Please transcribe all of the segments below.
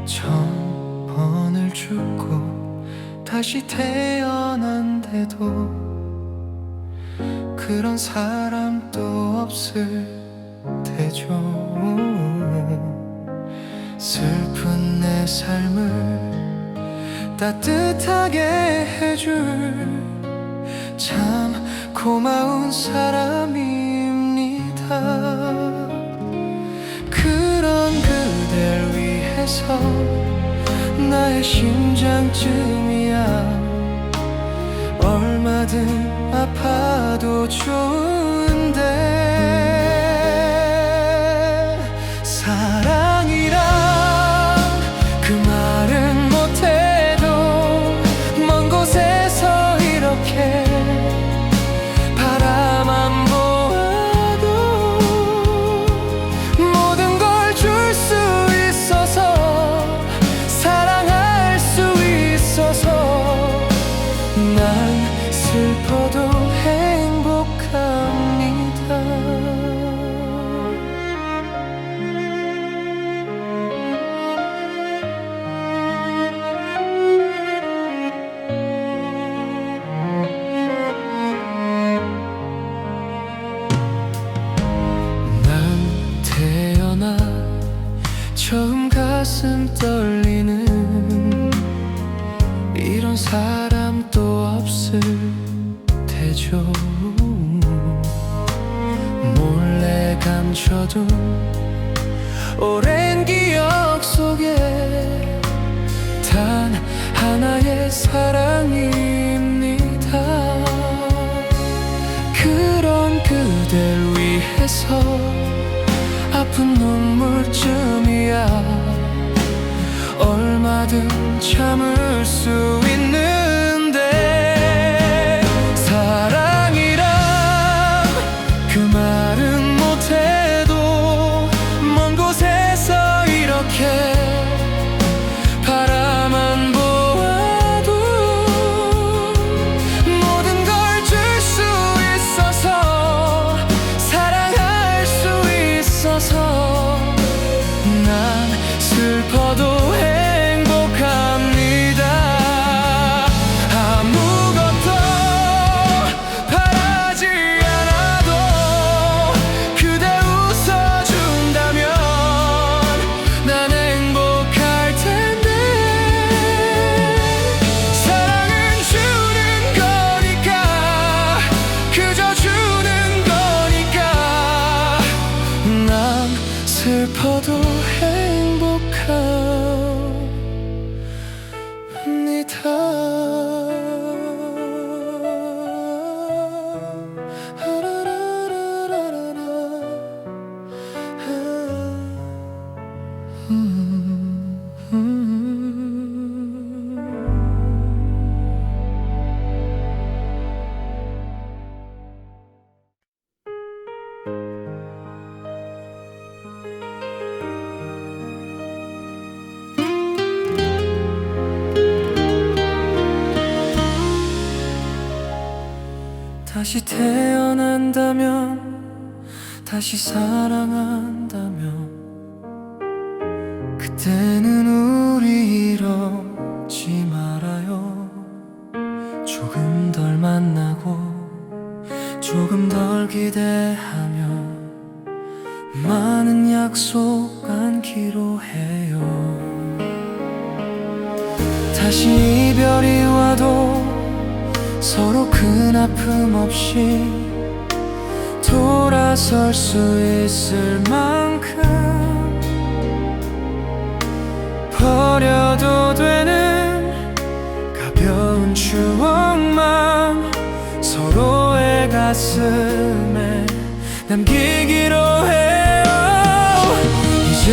천번을 죽고 다시 태어난데도 그런 사람도 없을 테죠. 슬픈 내 삶을 따뜻하게 해줄 참 고마운 사람입니다. 그런 그댈 위해서 나의 심장쯤이야 얼마든 아파도 좋은데 사랑이란 그 말은 못해도 먼 곳에서 이렇게 바라만 보아도 모든 걸 줄 수 있어서 사랑할 수 있어서 난 슬퍼도 행복합니다. 난 태어나 처음 가슴 떨리는 이런 사람도 없을 테죠. 몰래 감춰둔 오랜 기억 속에 단 하나의 사랑입니다. 그런 그댈 위해서 아픈 눈물쯤이야 얼마든 참을 수 있는데 사랑이란 그 말은 못해도 먼 곳에서 이렇게 바라만 보아도 모든 걸 줄 수 있어서 사랑할 수 있어서 난 슬퍼도 슬퍼도 행복합니다. 다시 태어난다면 다시 사랑한다면 그때는 우리 이러지 말아요. 조금 덜 만나고 조금 덜 기대하며 많은 약속 안기로 해요. 다시 이별이 와도 서로 큰 아픔 없이 돌아설 수 있을 만큼 버려도 되는 가벼운 추억만 서로의 가슴에 남기기로 해요. 이제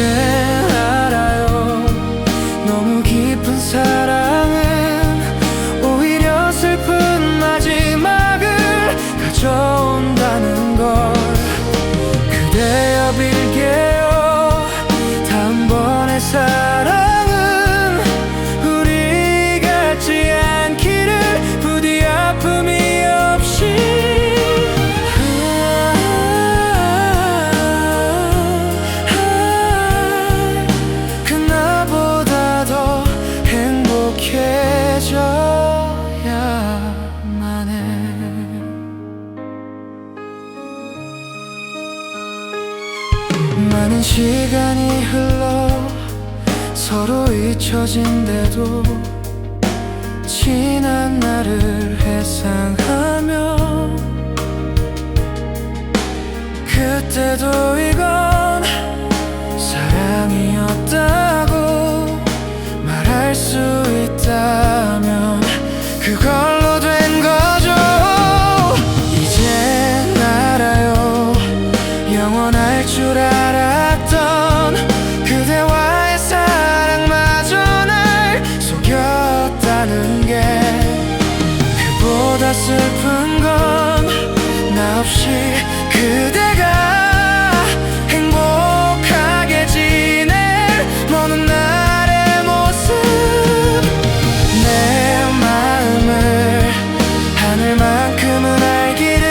알아요. 너무 깊은 사랑은 오히려 슬픈 마지막을 가져온다는 걸 그대여 빌게요. 다음번의 사랑은 우리 같지 않기를 부디 아픔이 없이 서로 잊혀진대도 지난 날을 회상하며 그때도 이건 사랑이었다고 말할 수 있다면 그걸로 된 거죠. 이젠 알아요. 영원할 줄 알았던 그대와의 사랑마저 날 속였다는 게 그보다 슬픈 건 나 없이 그대가 행복하게 지낼 먼 날의 모습. 내 마음을 하늘만큼은 알기를.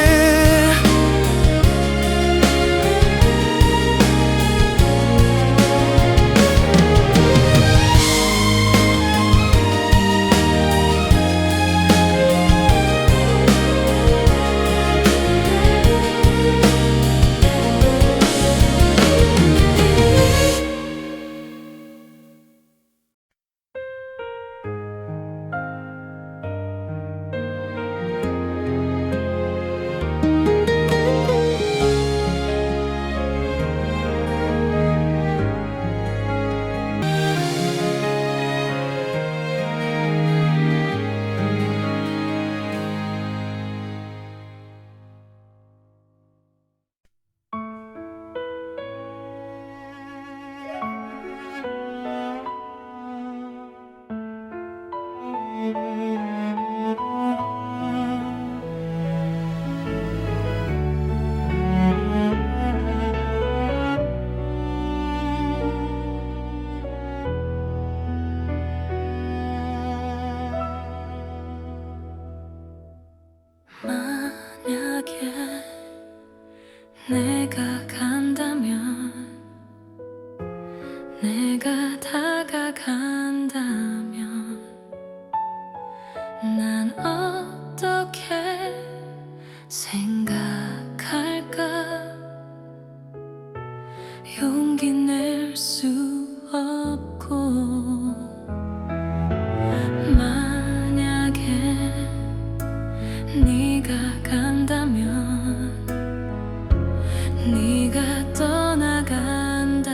만약에 내가 간다면, 내가 다가간다면 난 어떻게 생각할까? 용기 낼 수 없고 만약에 네가 간다면, 네가 떠나간다면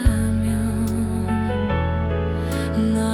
너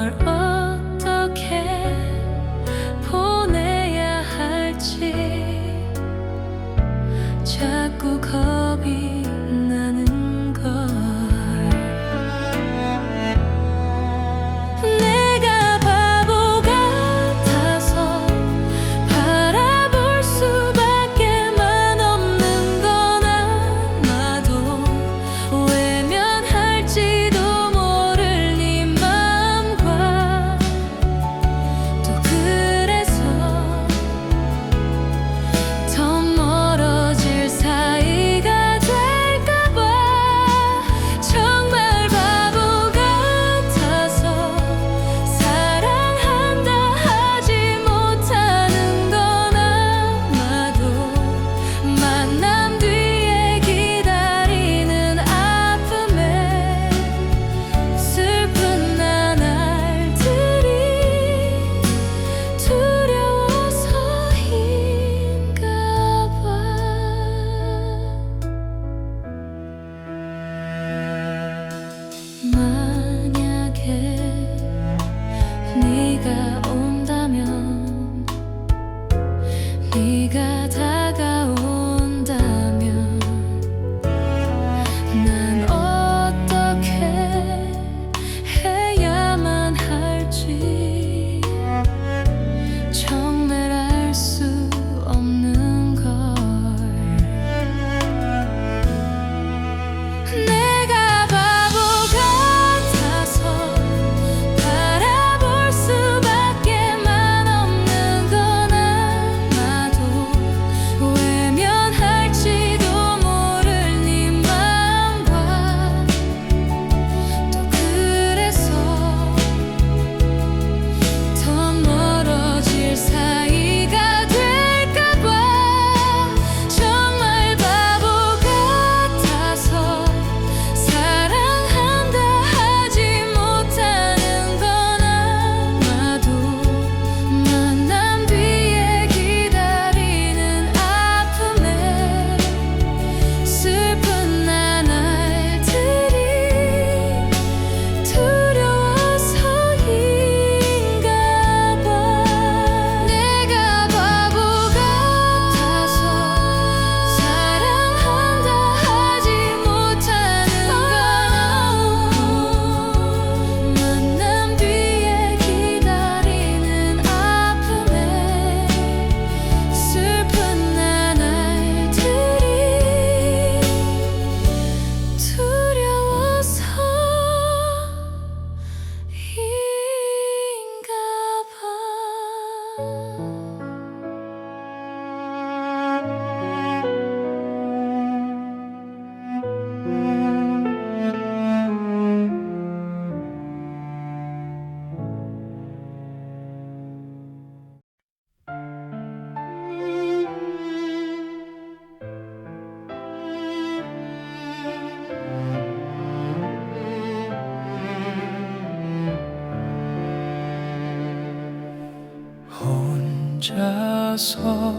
혼자서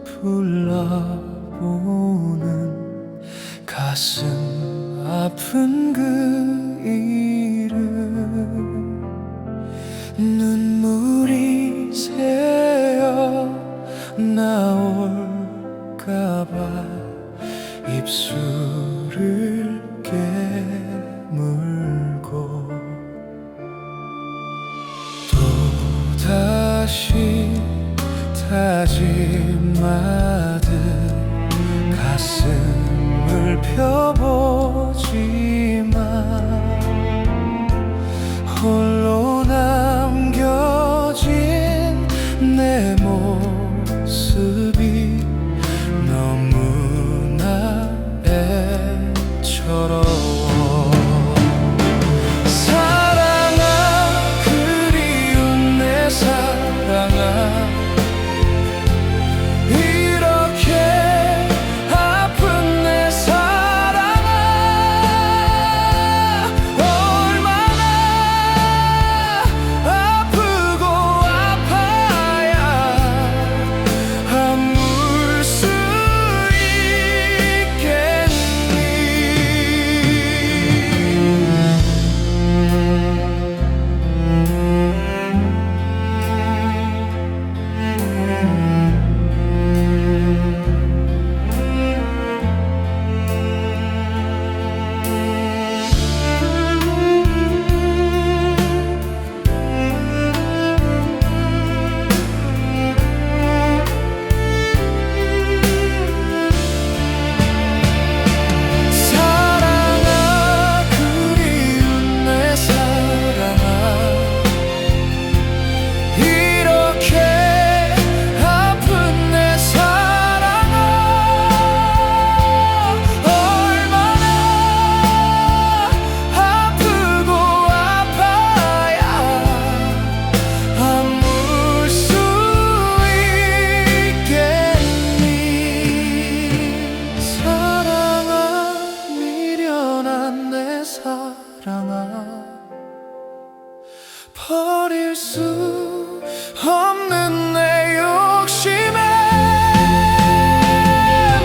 불러보는 가슴 아픈 그 이름 눈물이 새어 나올까봐 입술을 깨물고 또다시 다짐하듯 가슴을 펴보지만 홀로 남겨진 내 모습이 너무나 애처로워 사랑아 그리운 내 사랑아 이렇게 아픈 내 사랑아 얼마나 아프고 아파야 아물 수 버릴 수 없는 내 욕심에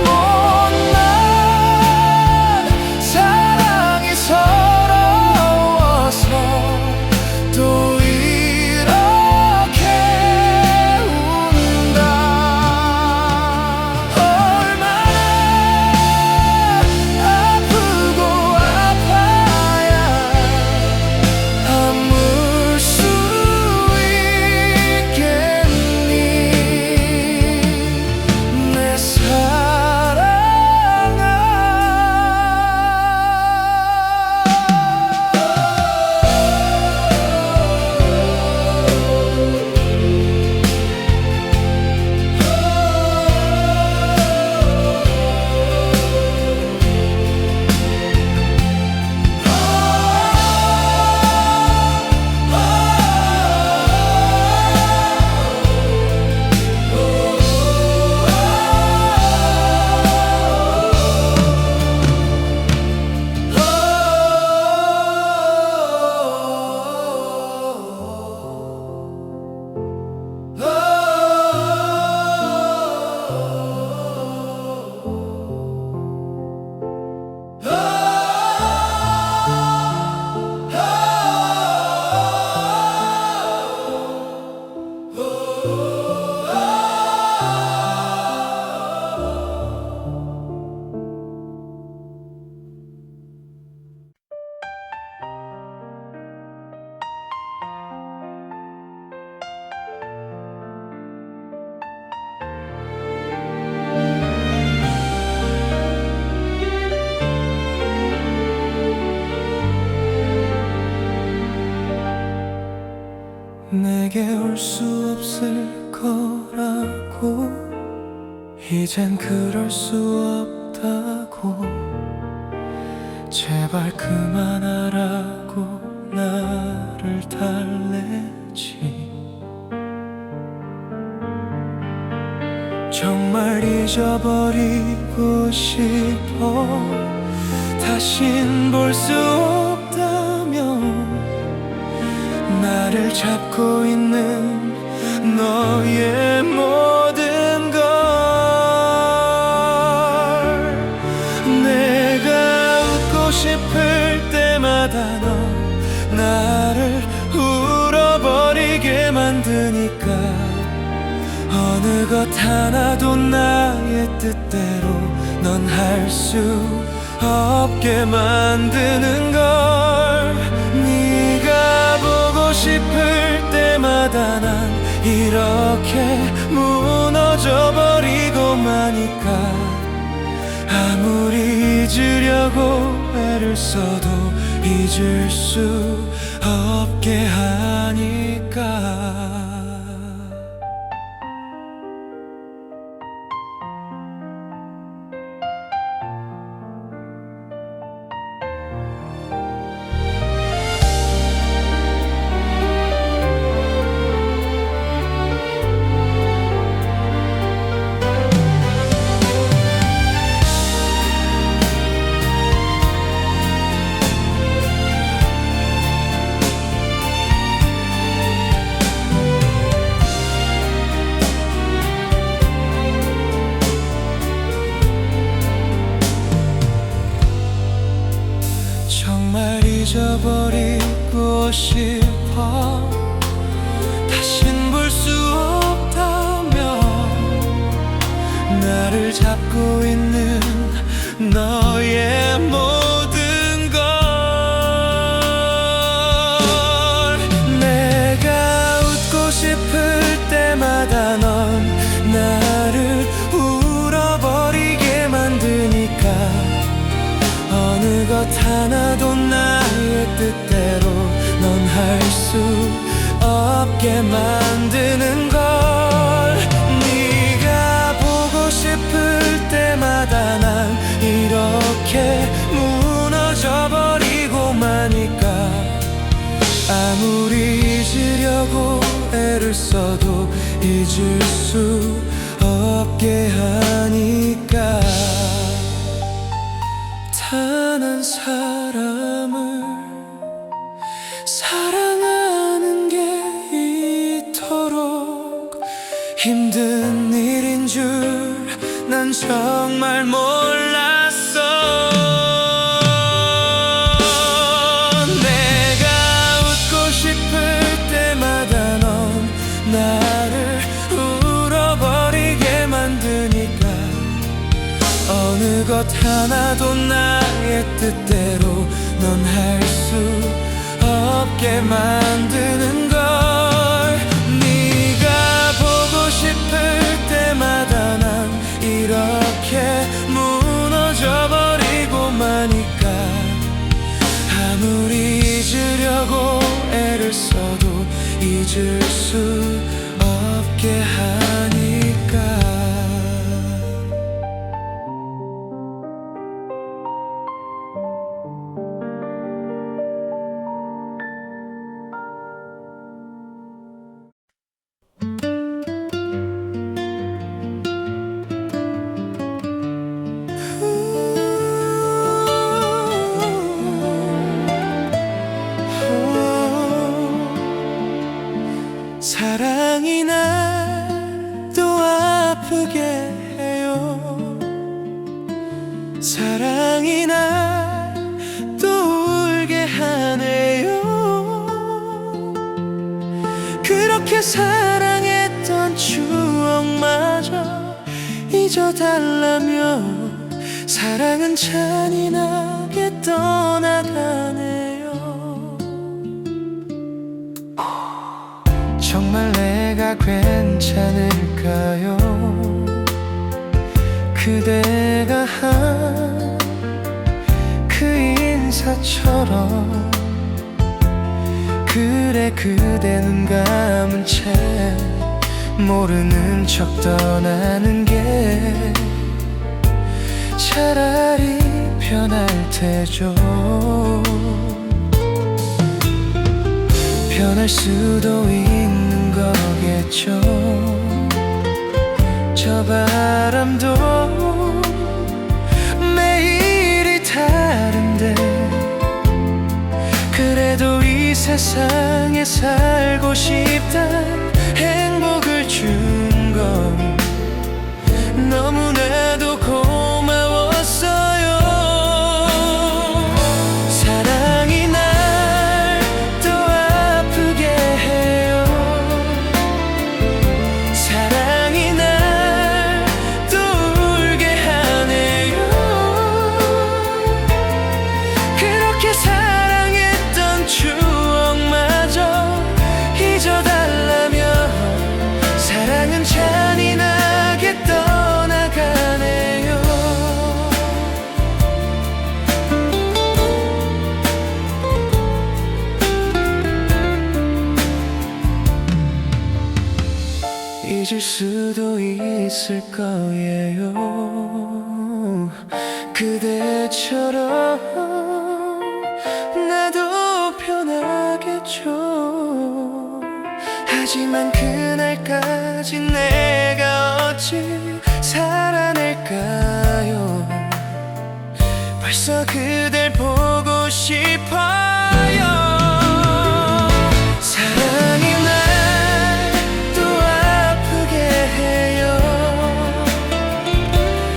못난 사랑이 서러워서 또 이렇게 운다 얼마나 아프고 아파야 아물 수 있겠니 내 사랑아 내게 올 수 없을 거라고 이젠 그럴 수 없다고 제발 그만하라고 나를 달래지 정말 잊어버리고 싶어 다신 볼 수 없다면 나를 잡고 있는 너의 모든 걸. 내가 웃고 싶을 때마다 넌 나를 울어버리게 만드니까 어느 것 하나도 나의 뜻대로 넌 할 수 없게 만드는 걸. 네가 보고 싶을 때마다 난 이렇게 무너져 버리고 마니까 아무리 잊으려고 애를 써도 잊을 수 없게 하니까. 정말 잊어버리고 싶어. 다신 볼 수 없다면 나를 잡고 있는 너의 모든 걸. 내가 웃고 싶을 때마다 넌 나를 울어버리게 만드니까 어느 것 하나도 나의 뜻대로 넌 할 수 없게 만드는 걸. 네가 보고 싶을 때마다 난 이렇게 무너져 버리고 마니까 아무리 잊으려고 애를 써도 잊을 수 없게 하니까. 단 한 사람을 사랑하는 게 이토록 힘든 일인 줄 난 정말 몰랐어. 내가 웃고 싶을 때마다 넌 나를 울어버리게 만드니까 어느 것 하나도 나의 뜻대로 넌 할 수 없게 만드는 걸. 네가 보고 싶을 때마다 난 이렇게 무너져 버리고 마니까 아무리 잊으려고 애를 써도 잊을 수 없게 하니까. 사랑이 날 또 아프게 해요. 사랑이 날 또 울게 하네요. 그렇게 사랑했던 추억마저 잊어달라며 사랑은 잔인하게 떠나가네요. 정말 내가 괜찮을까요? 그대가 한 그 인사처럼 그래 그대 눈 감은 채 모르는 척 떠나는 게 차라리 편할 테죠. 변할 수도 있는 거겠죠. 저 바람도 매일이 다른데 그래도 이 세상에 살고 싶단 잊을 수도 있을 거예요. 그대처럼 나도 변하겠죠. 하지만 그날까지 내가 어찌 살아낼까요? 벌써 그댈 보고 싶어요. 사랑이 날 또 아프게 해요.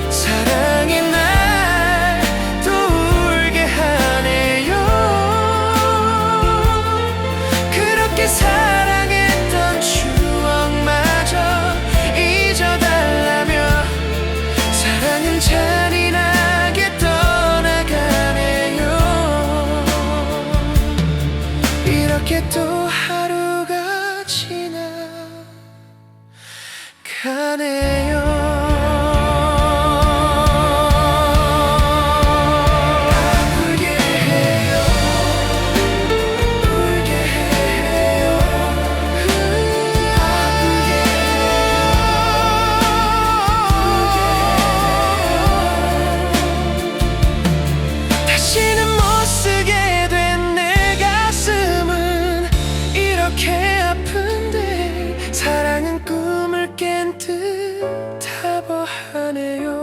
사랑이 날 또 울게 하네요. 그렇게 사랑했던 추억마저 잊어달라며 사랑은 잔인하게 떠나가네요. 이렇게 또 하루가 지나가네요. 아프게 해요. 울게 해요. 아프게 해요. 다시는 못 쓰게 된 내 가슴은 이렇게 아픈데 사랑은 꿈을 깬 듯하버 하네요.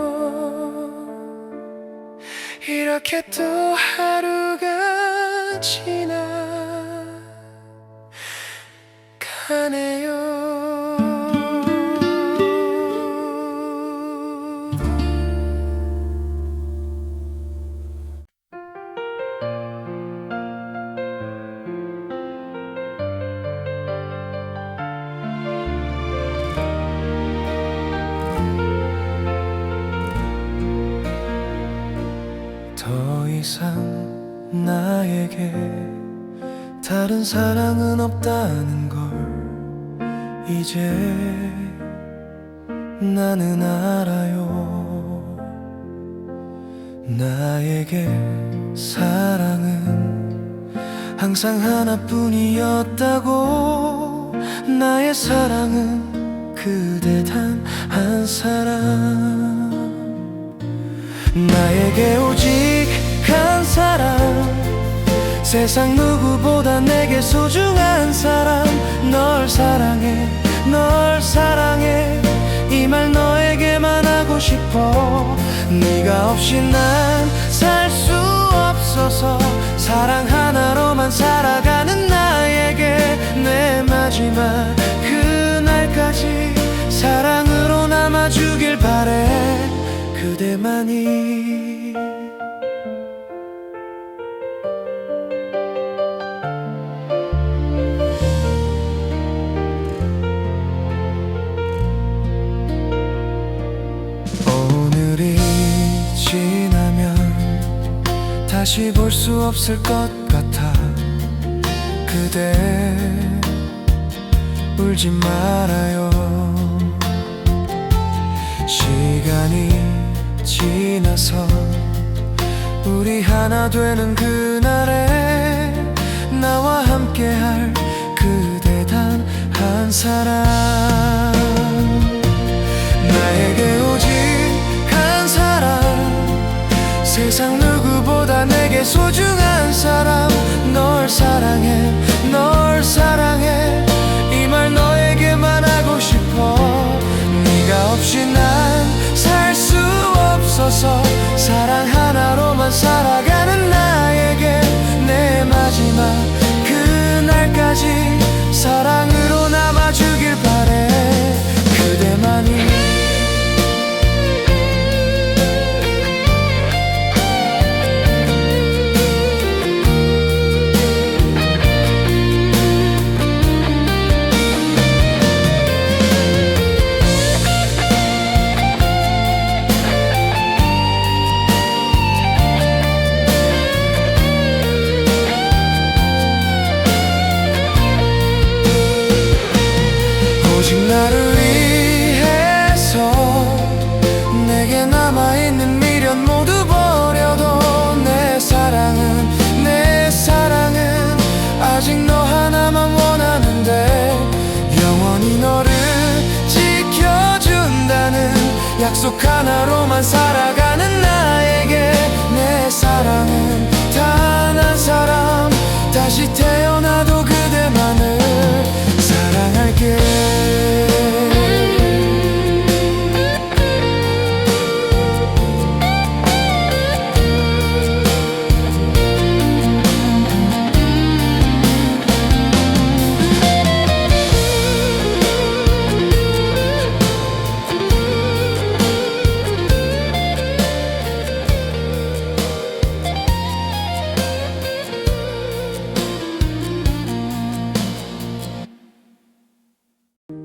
이렇게 또 하루가 지나가네요. 더 이상 나에게 다른 사랑은 없다는 걸 이제 나는 알아요. 나에게 사랑은 항상 하나뿐이었다고. 나의 사랑은 그대 단 한 사람. 나에게 오직 한 사람, 세상 누구보다 내게 소중한 사람. 널 사랑해, 널 사랑해, 이 말 너에게만 하고 싶어. 네가 없이 난 살 수 없어서 사랑 하나로만 살아가는 나에게 내 마지막 그날까지 사랑으로 남아주길 바래. 그대만이. 오늘이 지나면 다시 볼 수 없을 것 같아. 그대 울지 말아요. 시간이 지나서 우리 하나 되는 그날에 나와 함께할 그대 단 한 사람. 나에게 오직 한 사람, 세상 누구보다 내게 소중한 사람. 널 사랑해, 널 사랑해, 이 말 너에게만 하고 싶어. 네가 없이 난 살 수 없어서 사랑 하나로만 살아가는 나에게 내 마지막 그날까지 사랑으로 남아주길 바래. 그대만이. 오직 나를 위해서 내게 남아있는 미련 모두 버려도 내 사랑은 아직 너 하나만 원하는데 영원히 너를 너만 살아가는 나에게 내 사랑은 단 한 사람 다시 태어나도 그대만을 사랑할게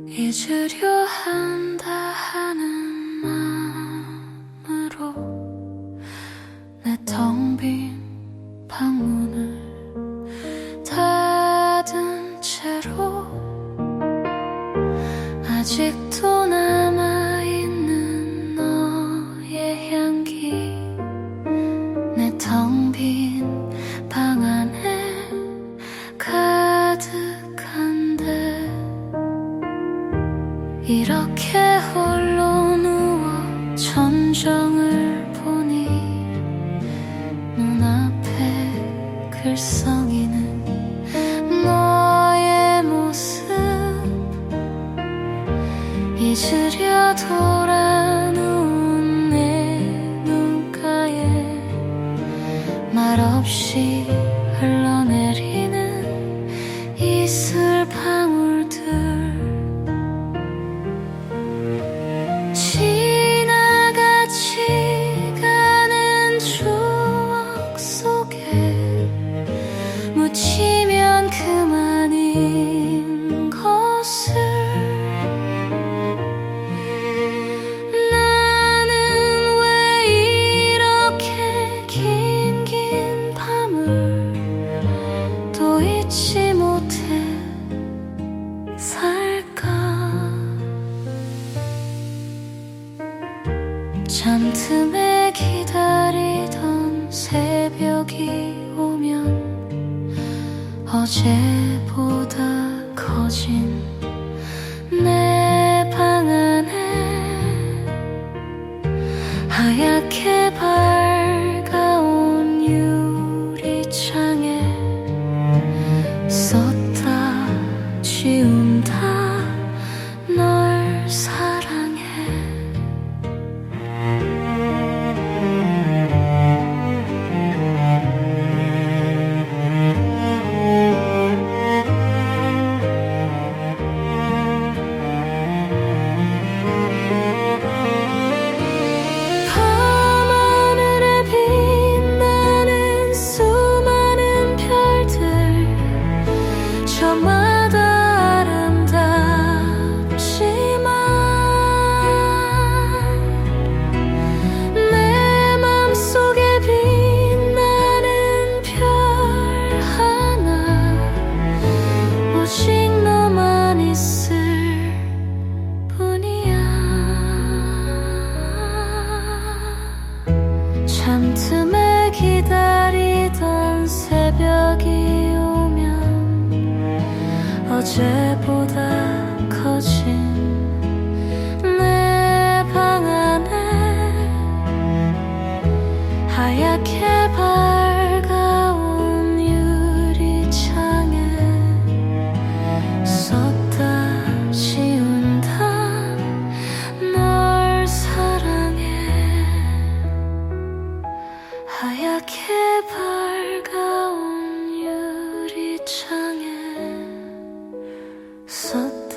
잊으려 한다 하는 마음으로 내 텅 빈 방문을 닫은 채로 아직도 남아있는 너의 향기 내 텅 빈 방 안에 가득한데 이렇게 홀로 누워 전정을 보니 눈앞에 글썽이는 너의 모습 잊으려 돌아누운 내 눈가에 말없이 흘러내리는 이슬 방울들 지나가지 가는 추억 속에 묻히면 그만인 것을 나는 왜 이렇게 긴 밤을 또 잊지 못해 살까 잠틈에 기다리던 새벽이 오면 어제보다 커진 내 방 안에 하얗게 밝아온 유리창에 썼다 지운다 널 사랑해 밤하늘에 빛나는 수많은 별들 저마다 아름답지만 내 맘속에 빛나는 별 하나 오직 너만 있을 뿐이야 잠틈에 기다리던 새벽이 오면 어제보다 커진 내 방 안에 하얗게 밝아온 유리창에 썼다 지운다 널 사랑해 하얗게 밝아온 유리창에 썼다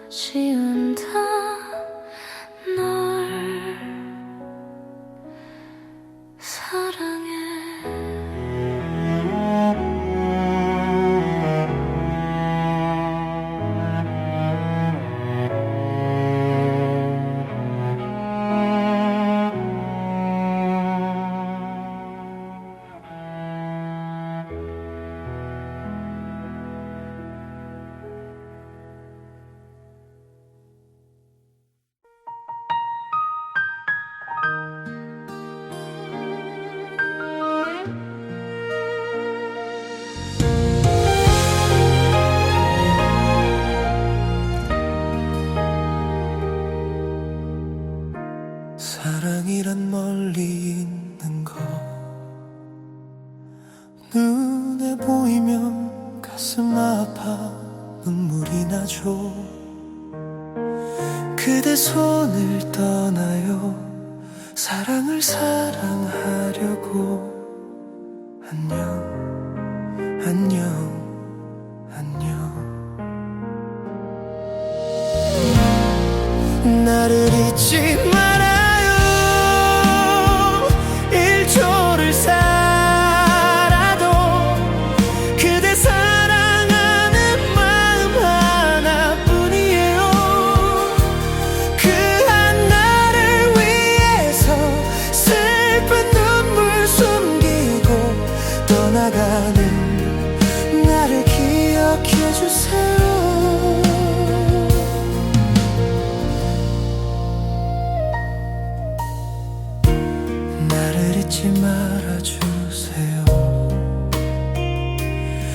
지운다 널 사랑해 나죠. 그대 손을 떠나요. 사랑을 사랑하려고. 안녕 안녕 안녕. 나를 잊지 말아요. 1초를 살아도 그대 사랑하는 마음 하나뿐이에요. 그 한나를 위해서 슬픈 눈물 숨기고 떠나가는 나를 기억해주세요. 나를 잊지 말아주세요.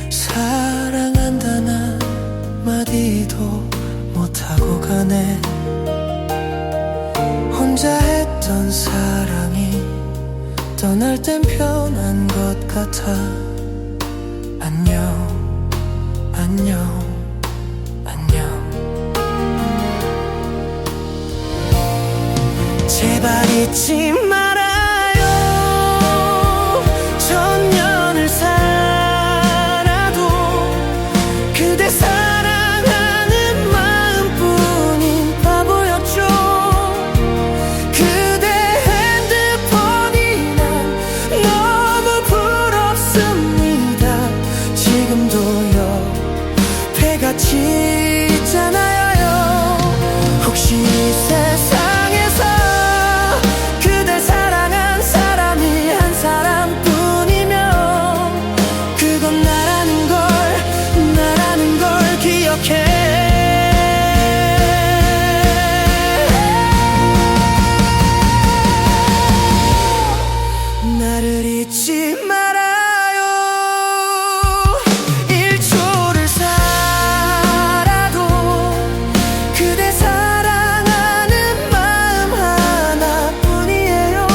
사랑한다는 마디도 못하고 가네. 혼자 했던 사랑이 떠날 땐 편한 것 같아. 안녕 안녕 안녕. 제발 잊지 말아요. 천년을 살아도 그대 사랑하는 마음뿐인 바보였죠. 그대 핸드폰이 난 너무 부럽습니다. 지금도요 배가 짖잖아요. 혹시 이 세상에서 그댈 사랑한 사람이 한 사람뿐이면 그건 나라는 걸 기억해. 나를 잊지 말아요. 1초를 살아도 그대 사랑하는 마음 하나뿐이에요.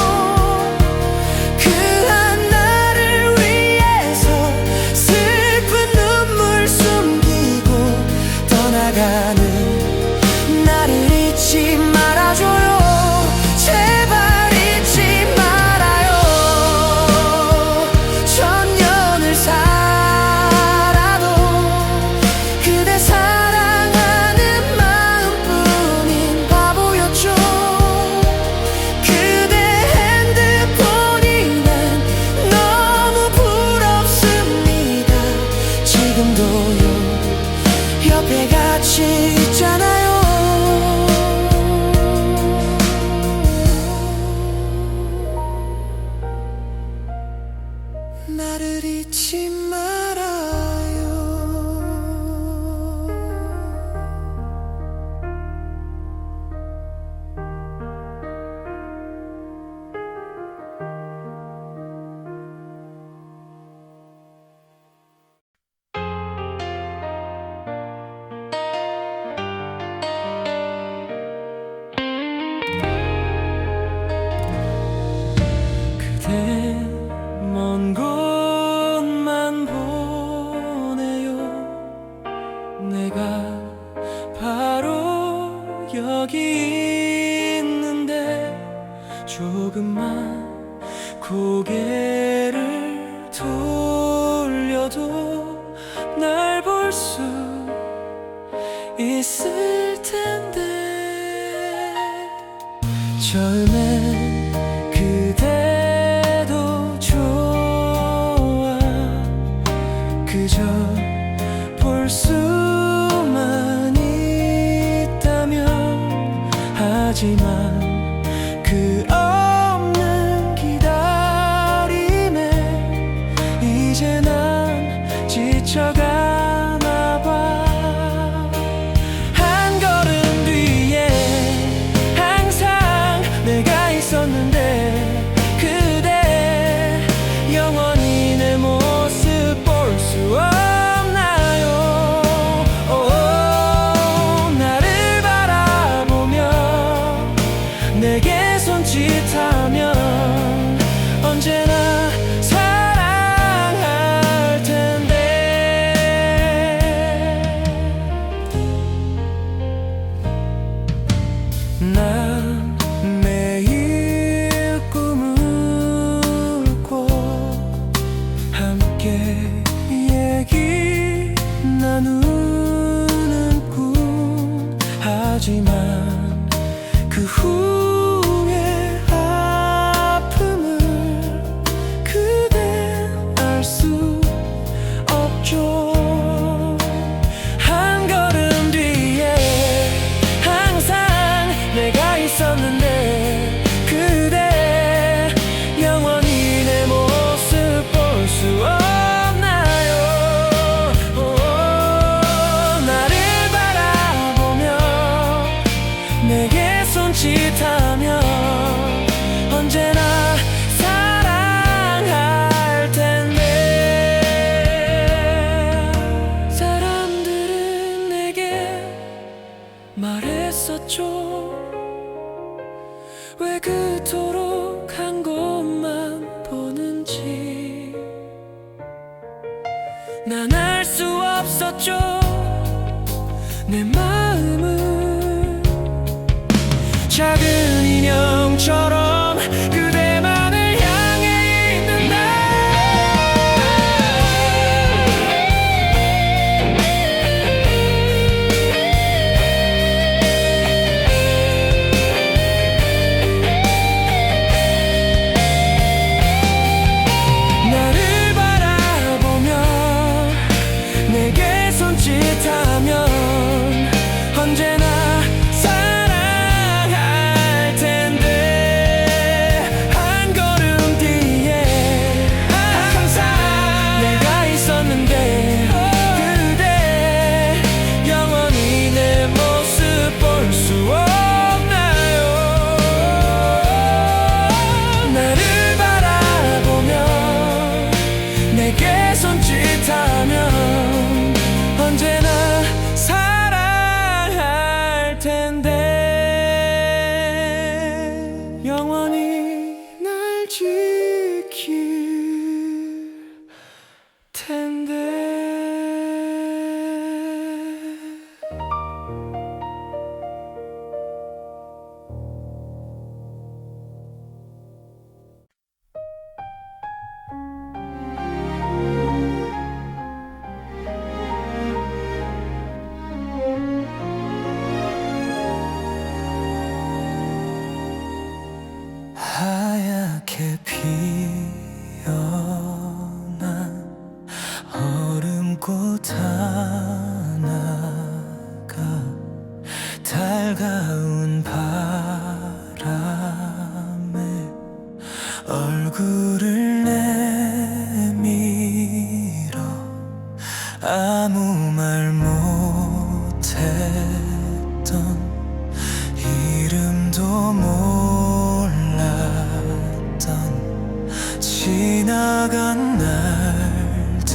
그 한나를 위해서 슬픈 눈물 숨기고 떠나가는 나를 잊지 말아줘요. 제발 잊지 말아요. 천년을 살아도 그대 사랑하는 마음뿐인 바보였죠. 그대 핸드폰이 난 너무 부럽습니다. 지금도요 옆에 같이 있잖아요. 나를 잊지 말아요. 그대 먼 곳만 보내요. 내가 바로 여기 있는데 조금만 고개를 돌려도 날 볼 수 있을 텐데. 처음엔 그대도 좋아. 그저 볼 수만 있다면. 하지만 그 없는 기다림에 이제 난 지쳐가나 봐. 한 걸음 뒤에 항상 내가 있었는데 그대 영원히 내 모습 볼 수 없나요? 나를 바라보며 했죠. 왜 그토록 한 곳만 보는지 난 알 수 없었죠. 내 마음은 작은 인형처럼 그대만을 향해 있는다. 나를 바라보며 내게 손짓하면 언제나 사랑할 텐데 한 걸음 뒤에 항상 내가 있었는데 그대 영원히 내 모습 볼 수 없나요? 나를 바라보며 내게 손짓하면 언제나 사랑할 텐데 영원히 날 지킬 텐데. 하얗게 피어난 얼음꽃 하나가 달가운 바람에 얼굴을 내밀어 아무 말 못했던 이름도 몰랐던 지나간 날들의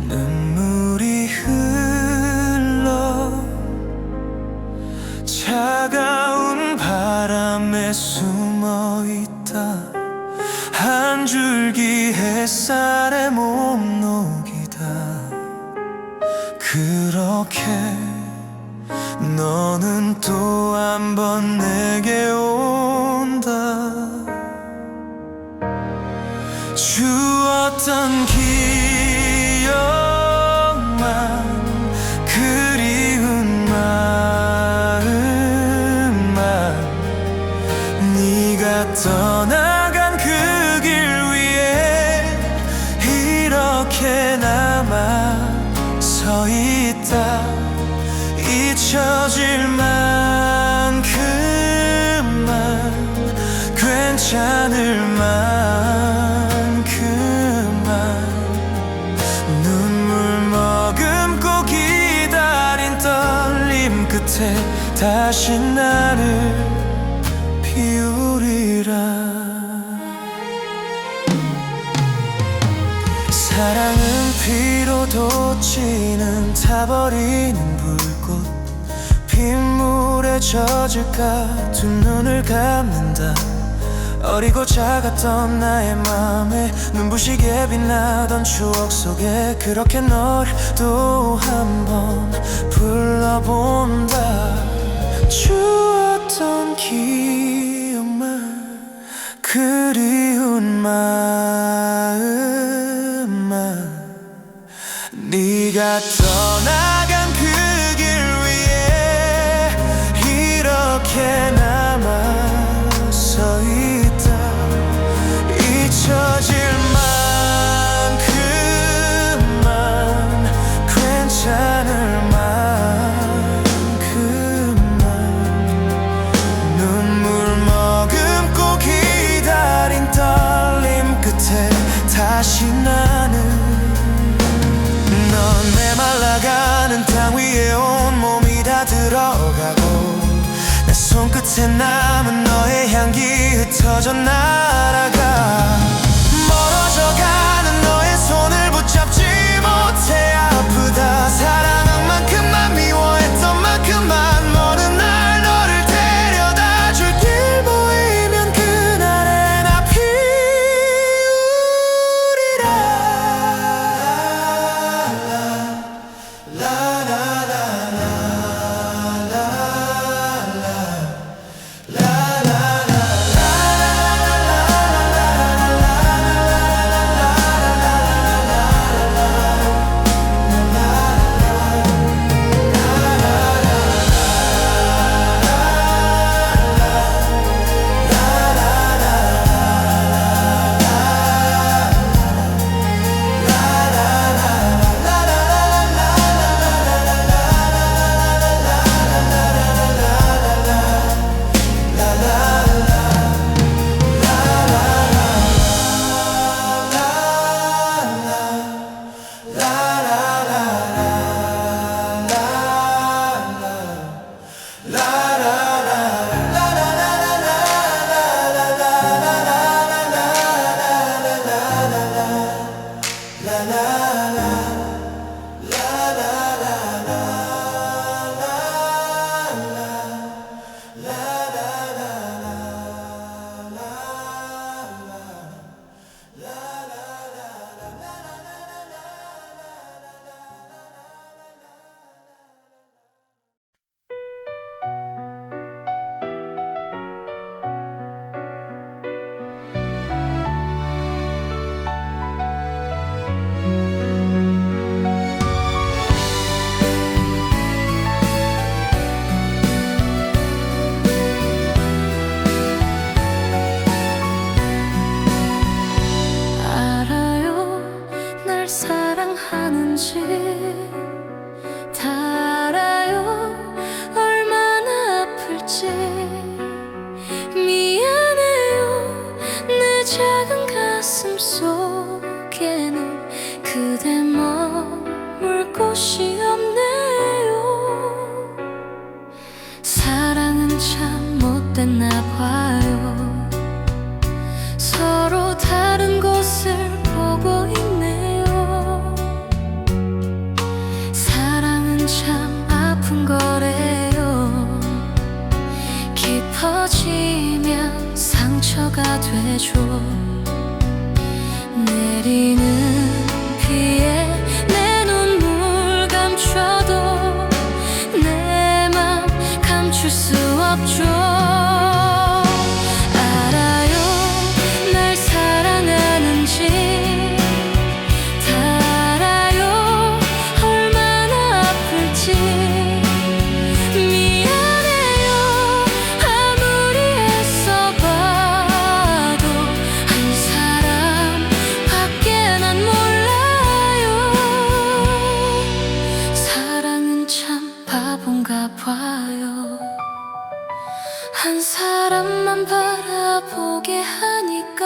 눈물이 흘러 차가운 바람에 숨어있다. 한 줄기 햇살에 몸 녹이다. 그렇게 너는 또 한 번 내게 온다. 주었던 기억만 그리운 마음만 네가 떠나간 그 길 위에 이렇게 남아 서 있다. 잊혀질 만큼만 괜찮을 만큼만 눈물 머금고 기다린 떨림 끝에 다시 나를 비우리라. 사랑은 피로 돋치는 타버리는 불꽃. 빗물에 젖을까 두 눈을 감는다. 어리고 작았던 나의 맘에 눈부시게 빛나던 추억 속에 그렇게 널 또 한 번 불러본다. 주었던 기억만 그리운 마음만 네가 떠나간 그 길 위에 이렇게 남아 서 있다. 잊혀질 만큼만 괜찮을 만큼만 눈물 머금고 기다린 떨림 끝에 다시 나는 넌 메말라가는 땅 위에 온몸이 다 들어가고 내 손끝에 남은 너의 향기 흩어져 날아가. 멀어져가는 너의 손을 붙잡지 못해 아프다. 사랑한 만큼만 미워했던 만큼 알아요 날 사랑하는지 다 알아요 얼마나 아플지 미안해요 내 작은 가슴 속에는 그대 머물 곳이 없네요 사랑은 참 못됐나 봐요 서로 다른 곳을 보고 있네요 사랑은 참 아픈 거래요 깊어지면 상처가 되죠 내리는 비에 내 눈물 감춰도 내 맘 감출 수 없죠 알아요 날 사랑하는지 다 알아요 얼마나 아플지 미안해요 아무리 애써봐도 한 사람밖에 난 몰라요 사랑은 참 바본가 봐요 한 사람만 바라보게 하니까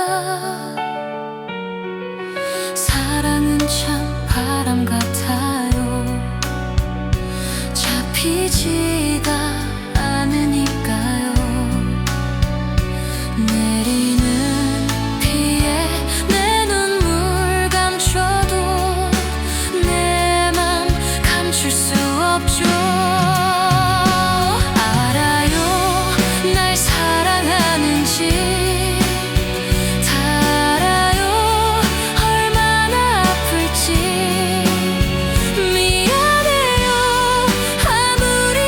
사랑은 참 바람 같아요 잡히지가 않으니까요 내리는 비에 내 눈물 감춰도 내 맘 감출 수 없죠 알아요 날 사랑하는지 다 알아요 얼마나 아플지 미안해요 아무리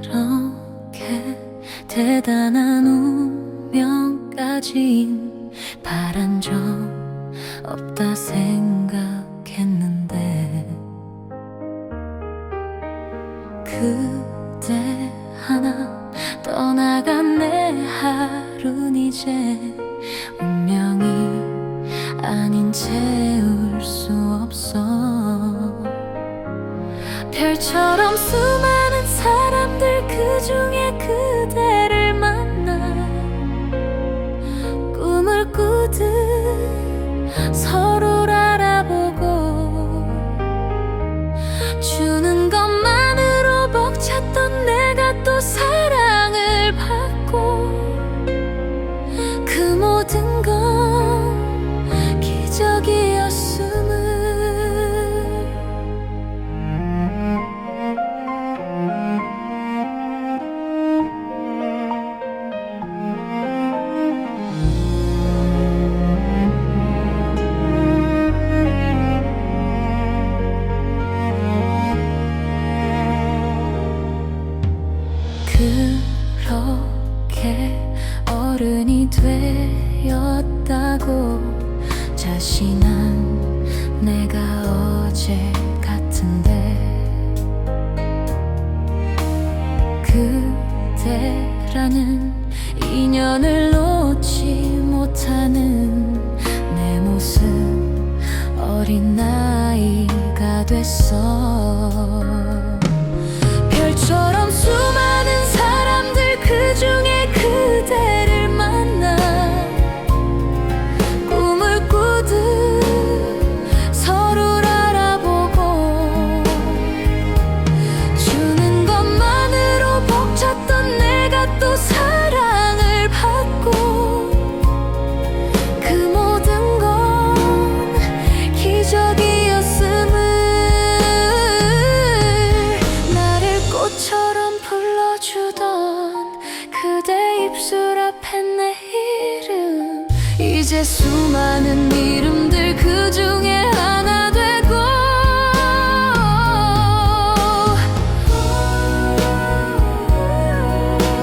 이렇게 대단한 운명까진 바란 적 없다 생각했는데 그대 하나 떠나간 내 하루는 이제 운명이 아닌 채울 수 없어. 별처럼 수많은 사람들 그 중에 그대를 만나 꿈을 꾸듯 서로를 알아보고 주는 것만으로 벅찼던 내가 또 사랑을 받고 그 모든 건 기적이었음을. 그렇게 어른이 되었다고 자신한 내가 어제 같은데 그대라는 인연을 놓지 못하는 내 모습 어린 나이가 됐어. 별처럼 수많은 사람들 그 중에 그대를 만나 꿈을 꾸듯 서로를 알아보고 주는 것만으로 벅찼던 내가 또 사랑을 받고 그 모든 건 기적이었음을. 나를 꽃처럼 불러주던 그대 입술 앞에 내 이름 이제 수많은 이름들 그 중에 하나 되고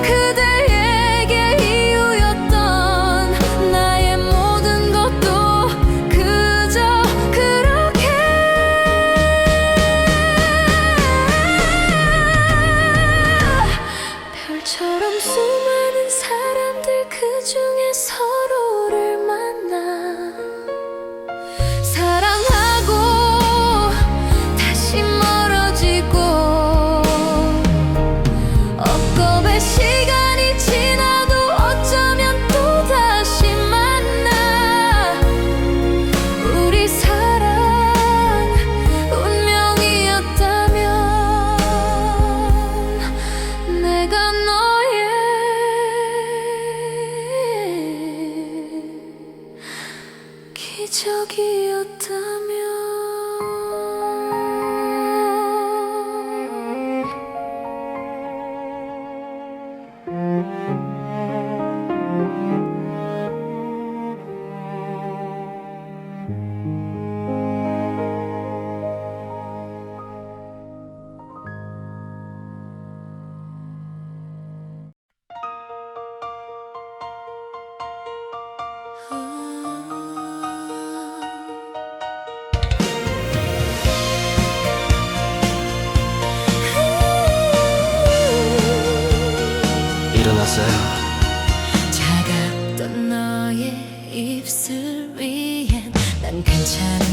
그대에게 이유였던 나의 모든 것도 그저 그렇게 별처럼 수많은 사람들 그 중에 서로를 만나 사랑하고 다시 멀어지고 엎겁의 시간이 지나도 어쩌면 또다시 만나 우리 사랑 운명이었다면 내가 너의 기적이었다면. 일어났어요. 차갑던 너의 입술 위엔 난 괜찮은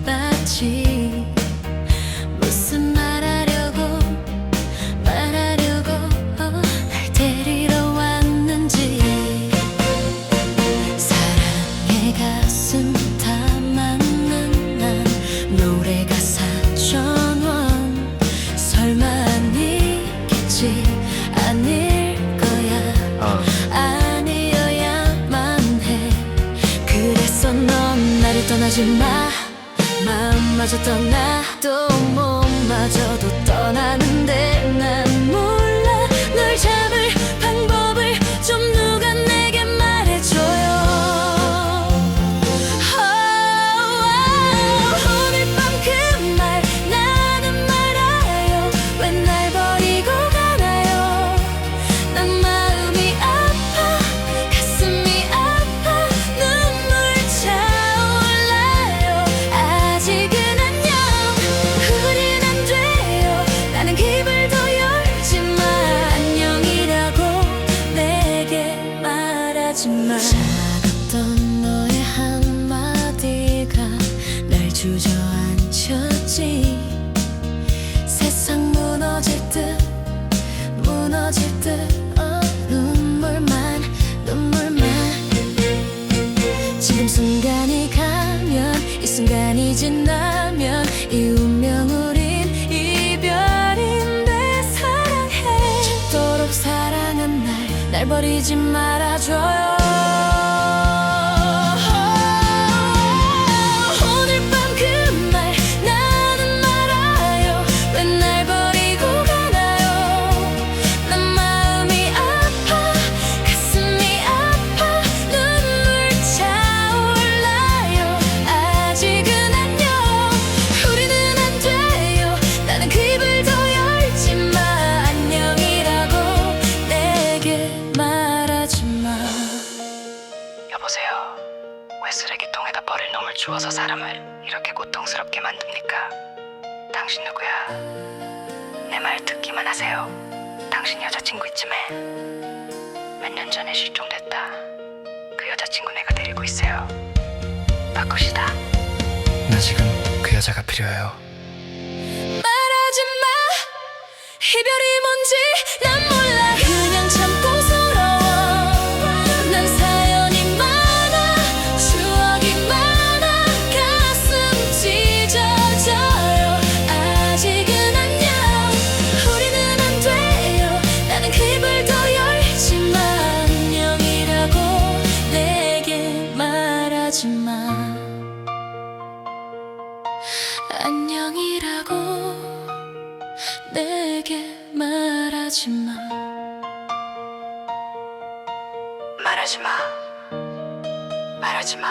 꽃밭이 무슨 말하려고 날 데리러 왔는지 사랑의 가슴 담았는 난 노래 가사 전원 설마 아니겠지 아닐 아니어야만 해. 그래서 넌 나를 떠나지 마. 마음마저 떠나도 몸마저도 떠나는데 난 몰라 널 잡을 방법을 좀 누가 내게 말해줘요. 오늘 밤 그 말 나는 말아요. 왜 날 버리고 가나요? 날 버리지 말아줘요. 오늘 밤 그 말 나는 말아요. 왜 날 버리고 가나요? 난 마음이 아파 가슴이 아파 눈물 차올라요. 아직은 안녕 우리는 안 돼요. 나는 그 입을 더 열지 마. 안녕이라고 내게 말하지 마. 여보세요. 왜 쓰레기통에다 버릴 놈을 주워서 사람을 이렇게 고통스럽게 만듭니까? 당신 누구야? 내 말 듣기만 하세요. 당신 여자친구 있지매. 몇 년 전에 실종됐다. 그 여자친구 내가 데리고 있어요. 바꾸시다. 나 지금 그 여자가 필요해요. 말하지 마. 이별이 뭔지 난 몰라. 그냥 참고 서러워. 난 사연이 많아 추억이 많아 가슴 찢어져요. 아직은 안녕 우리는 안 돼요. 나는 그 입을 더 열지 마. 안녕이라고 내게 말하지 마. 안녕이라고 내게 말하지 마. 말하지 마. 말하지 마.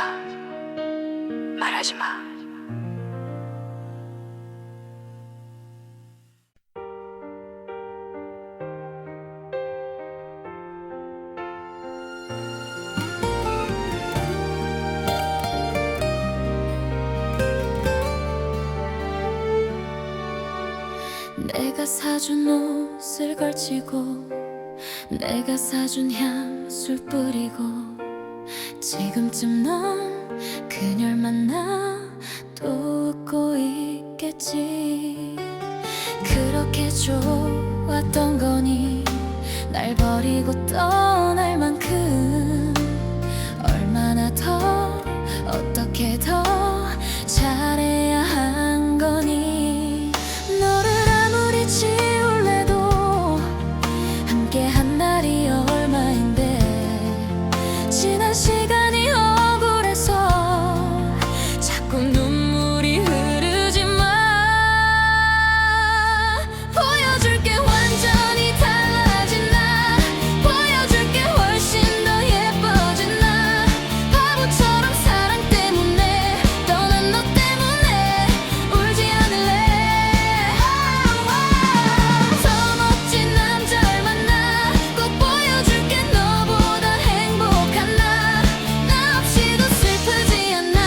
말하지 마. 내가 사준 옷을 걸치고 내가 사준 향수 뿌리고 지금쯤 넌 그녀를 만나 또 웃고 있겠지. 그렇게 좋았던 거니 날 버리고 떠날 만큼 얼마나 더 어떻게 더 잘해야 한 거니. 너를 아무리 지울래도 함께한 날이 얼마인데 지난 시간이 억울해서 자꾸 눈물이 흐르지만 보여줄게 완전히 달라진 나. 보여줄게 훨씬 더 예뻐진 나. 바보처럼 사랑 때문에 떠난 너 때문에 울지 않을래. 더 멋진 남자를 만나 꼭 보여줄게 너보다 행복한 나. 나 없이도 슬프지 않아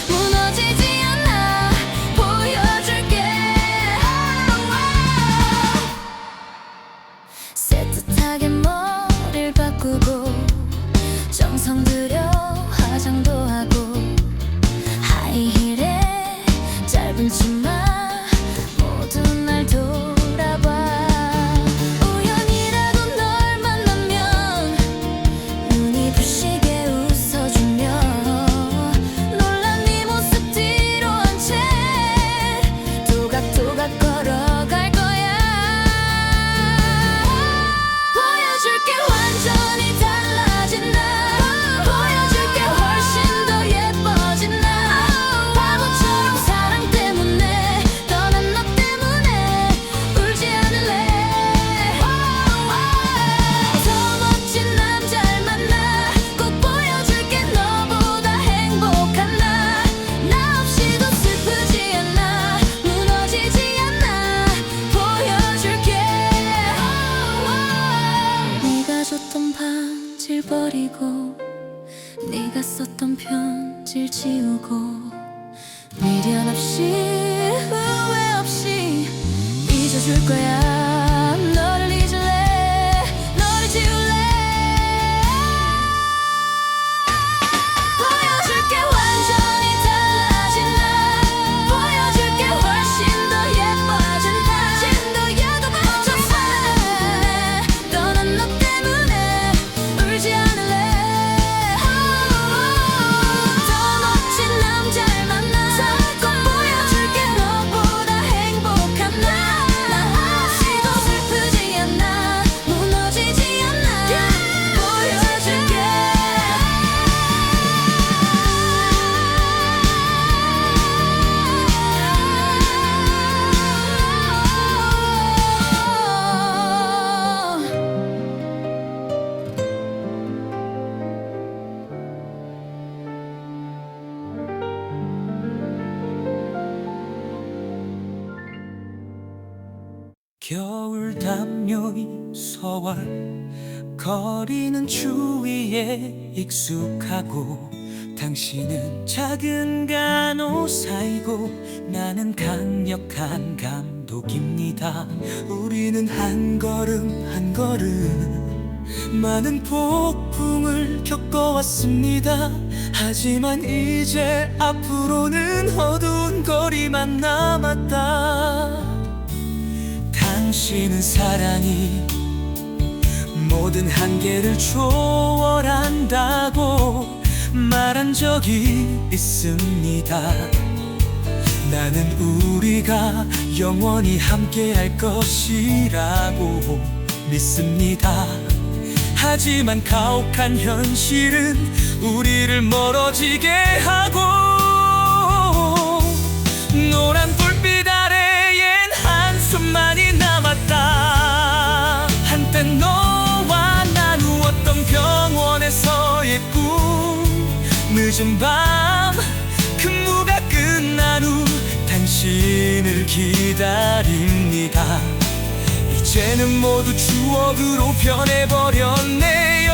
무너지지 않아 보여줄게. 새뜻하게 머리를 바꾸고 정성 들여 화장도 하고 하이힐에 짧은 치마 모두 날 돌아봐. 우연이라도 널 만나면 눈이 부시게 웃어주며 놀란 네 모습 뒤로 한 채 도각도각 걸어갈 거야. 보여줄게 완전히 달라진 나. 보여줄게 훨씬 더 예뻐진 나. 바보처럼 사랑 때문에 떠난 너 때문에 울지 않을래. 더 멋진 남자를 만나 꼭 보여줄게 너보다 행복한 나. 나 없이도 슬프지 않아 무너지지 않아 보여줄게. 네가 줬던 반지를 버리고 네가 썼던 편지를 지우고 미련 없이 후회 없이 잊어줄 거야. 너를 잊을래 너를 지울래. 보여줄게 완전히 달라진 나. 보여줄게 훨씬 더 예뻐진 나. 진도여도 벅차서 떠난 너 때문에 울지 않을래. 더 멋진 남자를 만나 꼭 보여줄게 너보다 행복한 나. 나 없이도 겨울 담요인 서월 거리는 추위에 익숙하고 당신은 작은 간호사이고 나는 강력한 감독입니다. 우리는 한 걸음 한 걸음 많은 폭풍을 겪어왔습니다. 하지만 이제 앞으로는 어두운 거리만 남았다. 당신은 사랑이 모든 한계를 초월한다고 말한 적이 있습니다. 나는 우리가 영원히 함께할 것이라고 믿습니다. 하지만 가혹한 현실은 우리를 멀어지게 하고 노란 불빛 아래엔 한숨만이 남았다. 한때 너와 나누었던 병원에서의 꿈, 늦은 밤 근무가 끝난 후 당신을 기다립니다. 이제는 모두 추억으로 변해버렸네요.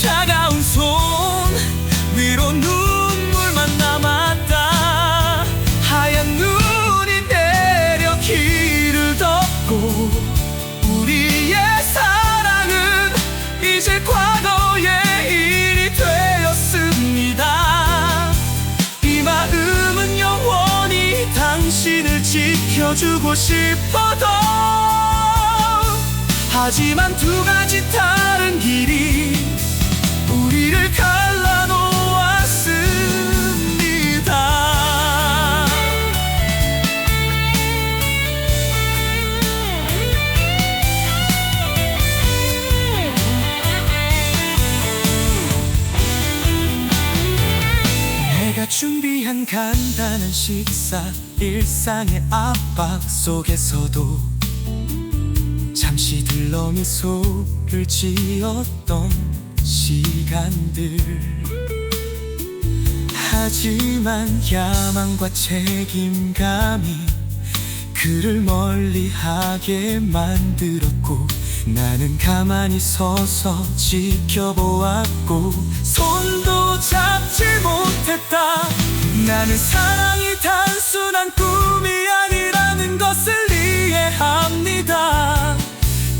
차가운 손 위로 눈물만 남았다. 하얀 눈이 내려 길을 덮고 우리의 사랑은 이제 과거의 일이 되었습니다. 이 마음은 영원히 당신을 지켜주고 싶어도 하지만 두 가지 다른 길이 우리를 갈라놓았습니다. 내가 준비한 간단한 식사, 일상의 압박 속에서도 잠시 들러 미소를 지었던 시간들. 하지만 야망과 책임감이 그를 멀리하게 만들었고 나는 가만히 서서 지켜보았고 손도 잡지 못했다. 나는 사랑이 단순한 꿈이 아니라는 것을 이해합니다.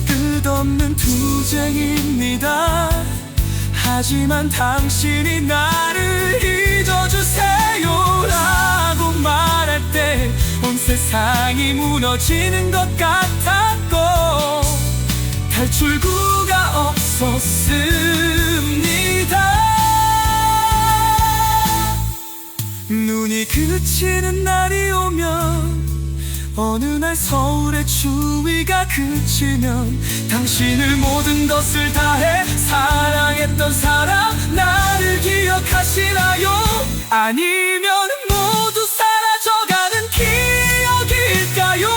끝없는 투쟁입니다. 하지만 당신이 나를 잊어주세요 라고 말할 때 온 세상이 무너지는 것 같았고 탈출구가 없었습니다. 눈이 그치는 날이 오면 어느 날 서울의 추위가 그치면 당신을 모든 것을 다해 사랑했던 사람 나를 기억하시나요? 아니면 모두 사라져가는 기억일까요?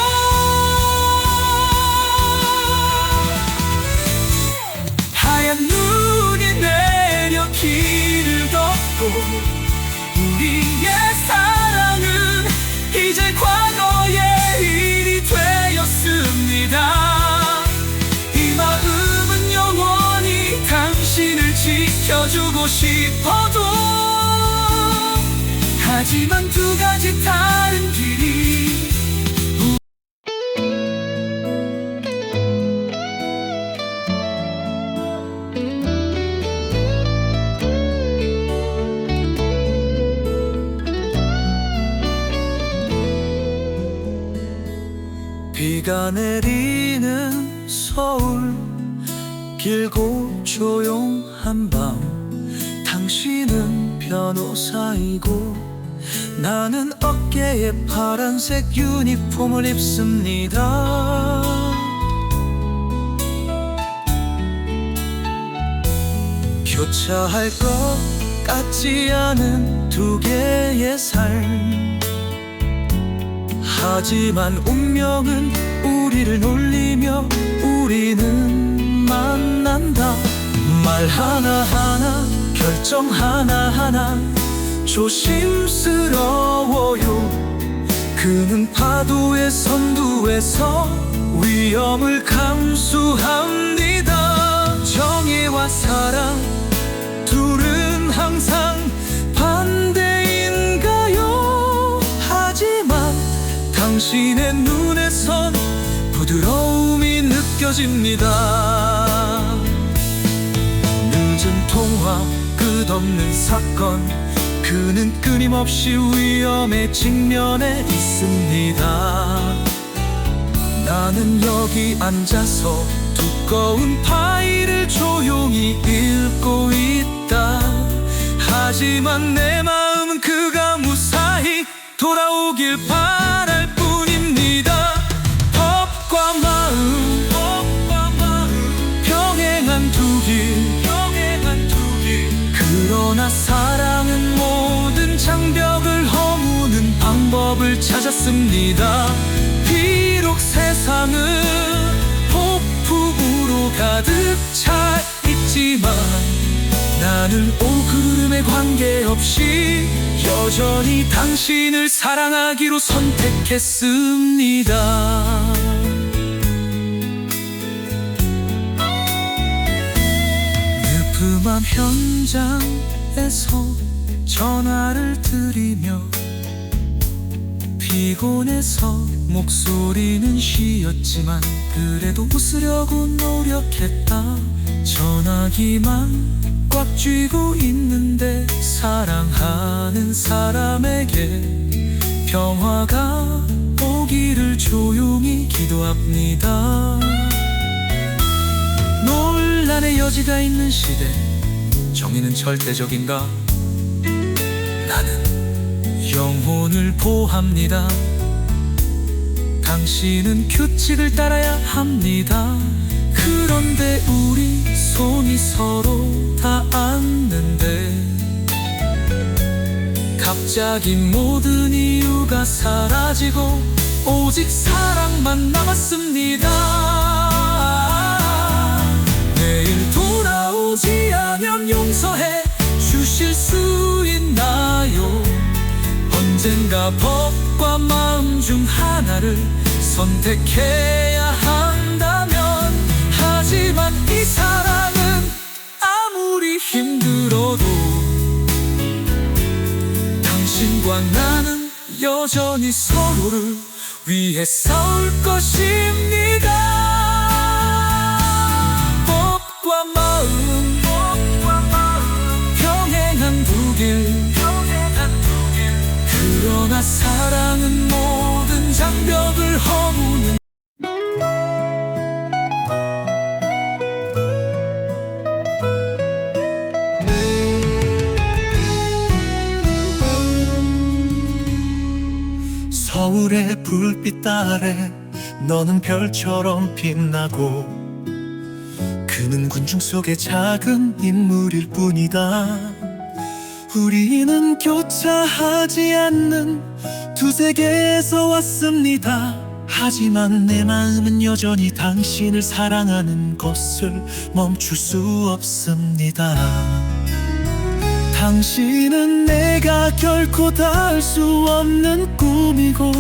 하얀 눈이 내려 길을 덮고 우리의 사랑은 이제 과거의 일이 되었습니다. 이 마음은 영원히 당신을 지켜주고 싶어도 하지만 두 가지 다른 길이 비가 내리는 서울 길고 조용한 밤 당신은 변호사이고 나는 어깨에 파란색 유니폼을 입습니다. 교차할 것 같지 않은 두 개의 삶 하지만 운명은 우리를 놀리며 우리는 만난다. 말 하나하나 결정 하나하나 조심스러워요. 그는 파도의 선두에서 위험을 감수합니다. 정의와 사랑 둘은 항상 반대인가요? 하지만 당신의 눈에선 부드러움이 느껴집니다. 늦은 통화, 끝없는 사건, 그는 끊임없이 위험에 직면해 있습니다. 나는 여기 앉아서 두꺼운 파일을 조용히 읽고 있다. 하지만 내 마음은 그가 무사히 돌아오길 바랄 뿐입니다. 법과 마음, 병행한 두 길, 그러나 사랑은 모든 장벽을 허무는 방법을 찾았습니다. 비록 세상은 폭풍으로 가득 차 있지만 나는 오그름에 관계없이 여전히 당신을 사랑하기로 선택했습니다. 느낌한 현장에서 전화를 드리며 피곤해서 목소리는 쉬었지만 그래도 웃으려고 노력했다. 전화기만 꽉 쥐고 있는데 사랑하는 사람에게 평화가 오기를 조용히 기도합니다. 논란의 여지가 있는 시대, 정의는 절대적인가? 나는 영혼을 보호합니다. 당신은 규칙을 따라야 합니다. 그런데 우리 손이 서로 닿았는데 갑자기 모든 이유가 사라지고 오직 사랑만 남았습니다. 내일 돌아오지 않으면 용서해 주실 수 있나요? 언젠가 법과 마음 중 하나를 선택해야 한다면, 하지만 이 사랑은 아무리 힘들어도 당신과 나는 여전히 서로를 위해 싸울 것입니다. 법과 마음 병행한 두 길, 그러나 사랑은 모든 장벽을 허무는 서울의 불빛 아래 너는 별처럼 빛나고 그는 군중 속의 작은 인물일 뿐이다. 우리는 교차하지 않는 두 세계에서 왔습니다. 하지만 내 마음은 여전히 당신을 사랑하는 것을 멈출 수 없습니다. 당신은 내가 결코 닿을 수 없는 꿈이고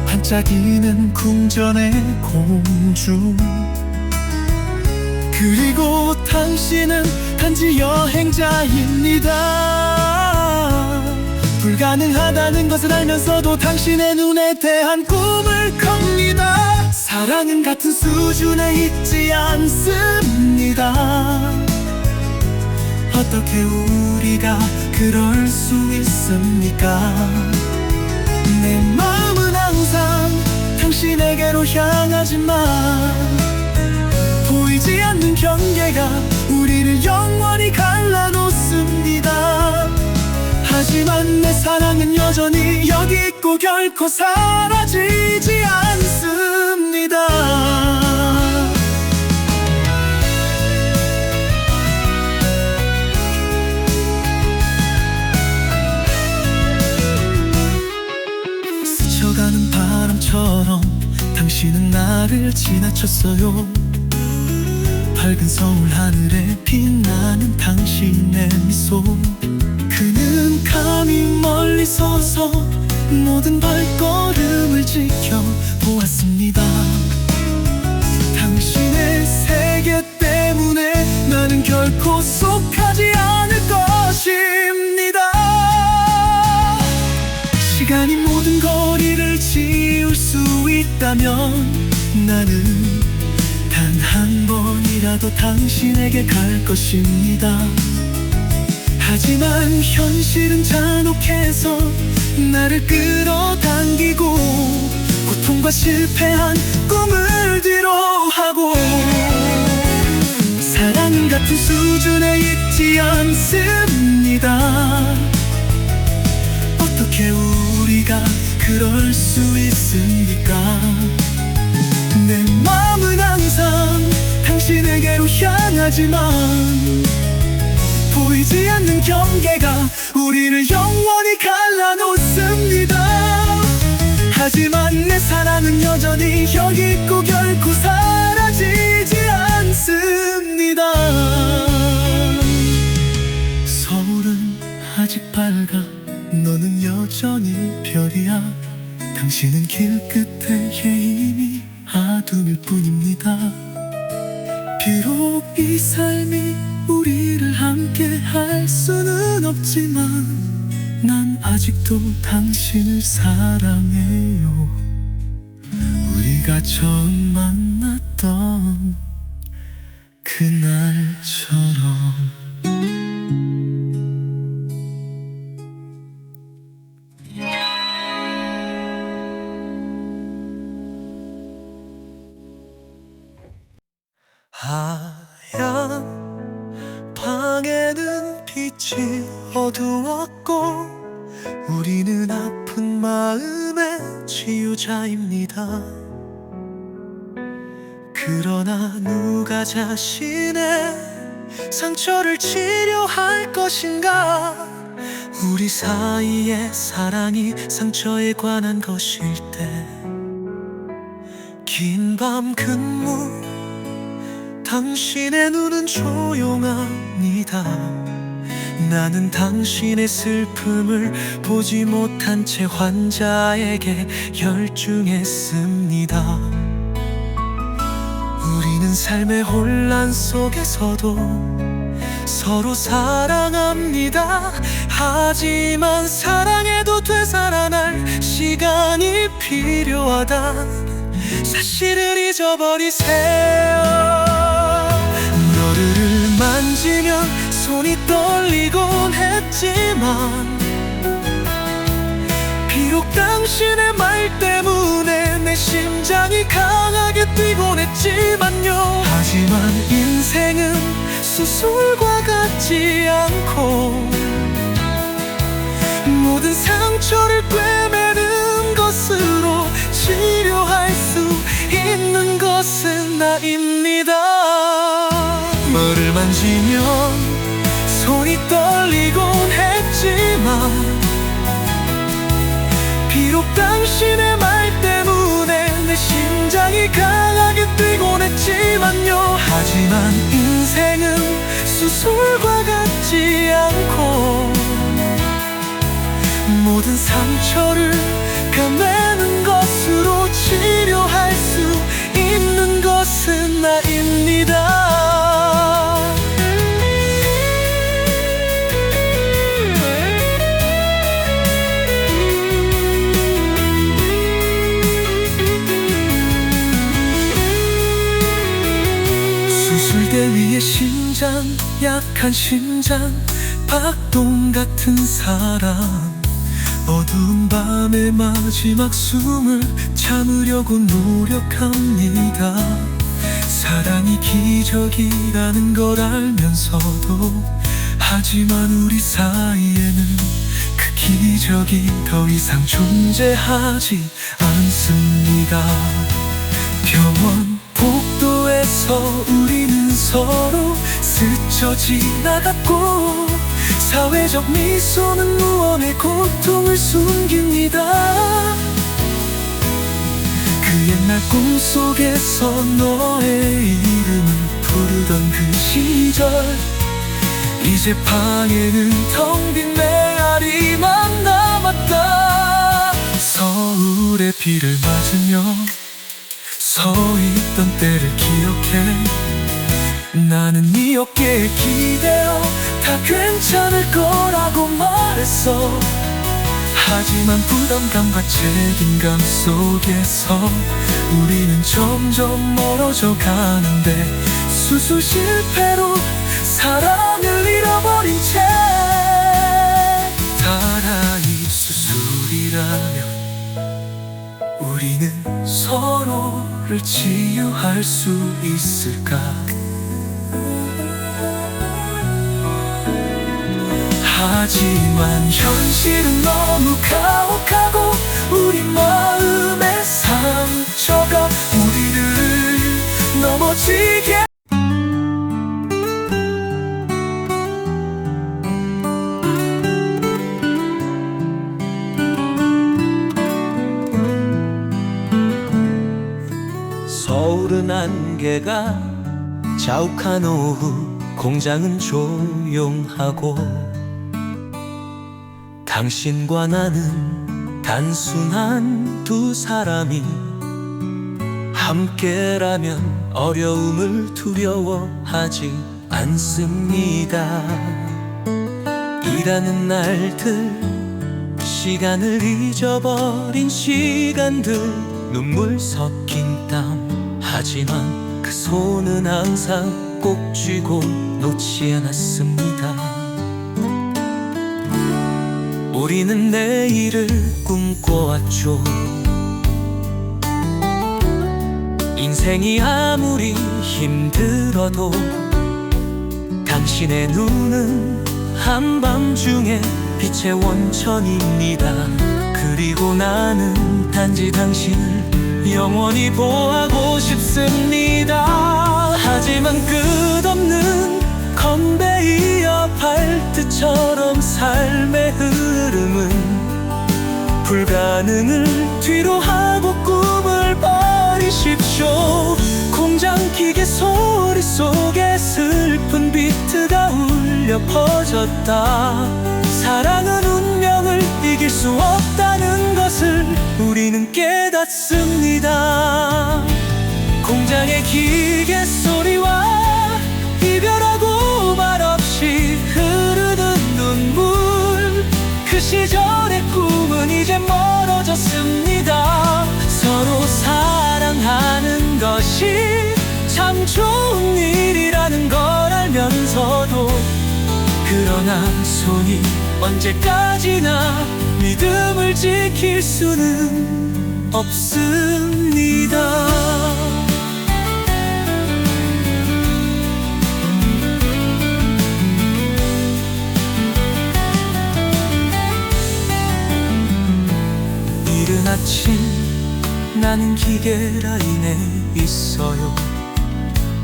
반짝이는 궁전의 공주, 그리고 당신은 단지 여행자입니다. 불가능하다는 것을 알면서도 당신의 눈에 대한 꿈을 컵니다. 사랑은 같은 수준에 있지 않습니다. 어떻게 우리가 그럴 수 있습니까? 내 마음은 항상 당신에게로 향하지만 보이지 않는 경계가 우리를 영원히 갈라놓습니다. 하지만 내 사랑은 여전히 여기 있고 결코 사라지지 않습니다. 스쳐가는 바람처럼 당신은 나를 지나쳤어요. 밝은 서울 하늘에 빛나는 당신의 미소, 그는 감히 멀리 서서 모든 발걸음을 지켜보았습니다. 당신의 세계 때문에 나는 결코 속하지 않을 것입니다. 시간이 모든 거리를 지울 수 있다면 나는 단 한 번이라도 당신에게 갈 것입니다. 하지만 현실은 잔혹해서 나를 끌어당기고 고통과 실패한 꿈을 뒤로 하고 사랑은 같은 수준에 있지 않습니다. 어떻게 우리가 그럴 수 있습니까? 내 마음은 항상 당신에게로 향하지만 보이지 않는 경계가 우리를 영원히 갈라놓습니다. 하지만 내 사랑은 여전히 여기 있고 결코 사라지지 않습니다. 서울은 아직 밝아 너는 여전히 별이야. 당신은 길 끝에 이미 어둠일 뿐입니다. 비록 이 삶이 우리를 함께 할 수는 없지만 난 아직도 당신을 사랑해요. 우리가 처음 만났던 그날처럼. 하얀 방에는 빛이 어두웠고 우리는 아픈 마음의 치유자입니다. 그러나 누가 자신의 상처를 치료할 것인가? 우리 사이의 사랑이 상처에 관한 것일 때 긴 밤 근무 당신의 눈은 조용합니다. 나는 당신의 슬픔을 보지 못한 채 환자에게 열중했습니다. 우리는 삶의 혼란 속에서도 서로 사랑합니다. 하지만 사랑해도 되살아날 시간이 필요하단 사실을 잊어버리세요. 너를 만지면 손이 떨리곤 했지만 비록 당신의 말 때문에 내 심장이 강하게 뛰곤 했지만요. 하지만 인생은 수술과 같지 않고 모든 상처를 꿰매는 것으로 치료할 수 있는 것은 나입니다. 너를 만지면 손이 떨리곤 했지만 비록 당신의 말 때문에 내 심장이 강하게 뛰곤 했지만요. 하지만 인생은 수술과 같지 않고 모든 상처를 감내는 것으로 치료할 수 있는 것은 나입니다. 수술대 위의 심장, 약한 심장, 박동 같은 사랑. 어두운 밤의 마지막 숨을 참으려고 노력합니다. 사랑이 기적이라는 걸 알면서도 하지만 우리 사이에는 그 기적이 더 이상 존재하지 않습니다. 병원 복도에서 우리는 서로 스쳐 지나갔고 사회적 미소는 무언의 고통을 숨깁니다. 그 옛날 꿈속에서 너의 이름을 부르던 그 시절 이제 방에는 텅 빈 메아리만 남았다. 서울의 비를 맞으며 서 있던 때를 기억해. 나는 네 어깨에 기대어 다 괜찮을 거라고 말했어. 하지만 부담감과 책임감 속에서 우리는 점점 멀어져 가는데, 수술 실패로 사랑을 잃어버린 채 다라이 수술이라면 우리는 서로를 치유할 수 있을까? 하지만 현실은 너무 가혹하고 우리 마음의 상처가 우리를 넘어지게. 서울은 안개가 자욱한 오후, 공장은 조용하고 당신과 나는 단순한 두 사람이 함께라면 어려움을 두려워하지 않습니다. 일하는 날들, 시간을 잊어버린 시간들, 눈물 섞인 땀, 하지만 그 손은 항상 꼭 쥐고 놓지 않았습니다. 우리는 내일을 꿈꿔왔죠. 인생이 아무리 힘들어도 당신의 눈은 한밤중에 빛의 원천입니다. 그리고 나는 단지 당신을 영원히 보호하고 싶습니다. 하지만 끝없는 건배이어 발트처럼 삶의 흐름은 불가능을 뒤로 하고 꿈을 버리십시오. 공장 기계 소리 속에 슬픈 비트가 울려 퍼졌다. 사랑은 운명을 이길 수 없다는 것을 우리는 깨닫습니다. 공장의 기계 소리와 이별하고 말없이 흐르는 눈물, 그 시절의 꿈은 이제 멀어졌습니다. 서로 사랑하는 것이 참 좋은 일이라는 걸 알면서도, 그러나 손이 언제까지나 믿음을 지킬 수는 없습니다. 이른 아침 나는 기계 라인에 있어요.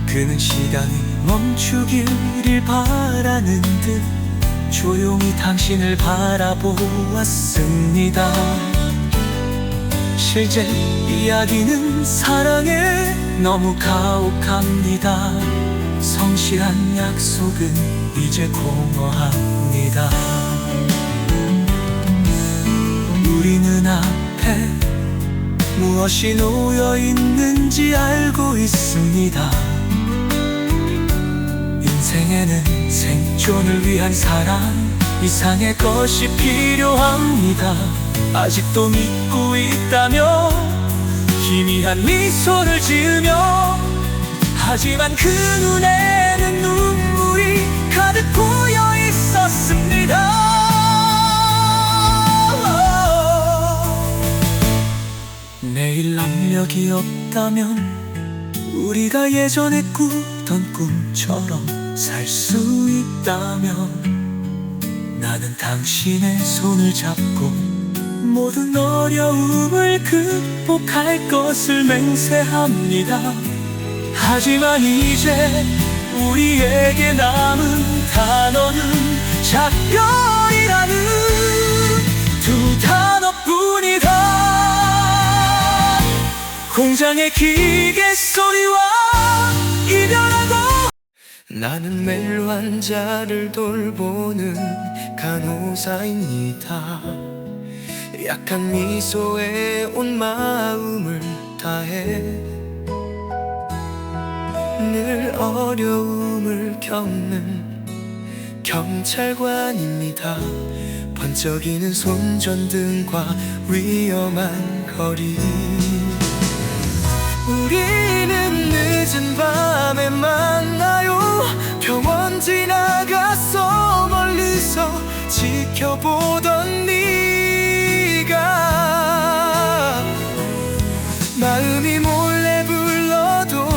그는 시간이 멈추기를 바라는 듯 조용히 당신을 바라보았습니다. 실제 이야기는 사랑에 너무 가혹합니다. 성실한 약속은 이제 공허합니다. 우리는 앞에 무엇이 놓여 있는지 알고 있습니다. 인생에는 생존을 위한 사랑 이상의 것이 필요합니다. 아직도 믿고 있다며 희미한 미소를 지으며, 하지만 그 눈에는 눈물이 가득 고여 있었습니다. 내일 압력이 없다면 우리가 예전에 꾸던 꿈처럼 살 수 있다면, 나는 당신의 손을 잡고 모든 어려움을 극복할 것을 맹세합니다. 하지만 이제 우리에게 남은 단어는 작별이라는 두 단어뿐이다. 공장의 기계 소리와 이별하고, 나는 매일 환자를 돌보는 간호사입니다. 약한 미소에 온 마음을 다해 늘 어려움을 겪는 경찰관입니다. 번쩍이는 손전등과 위험한 거리, 우리는 늦은 밤에 만나요. 병원 지나가서 멀리서 지켜보던 네가 마음이 몰래 불러도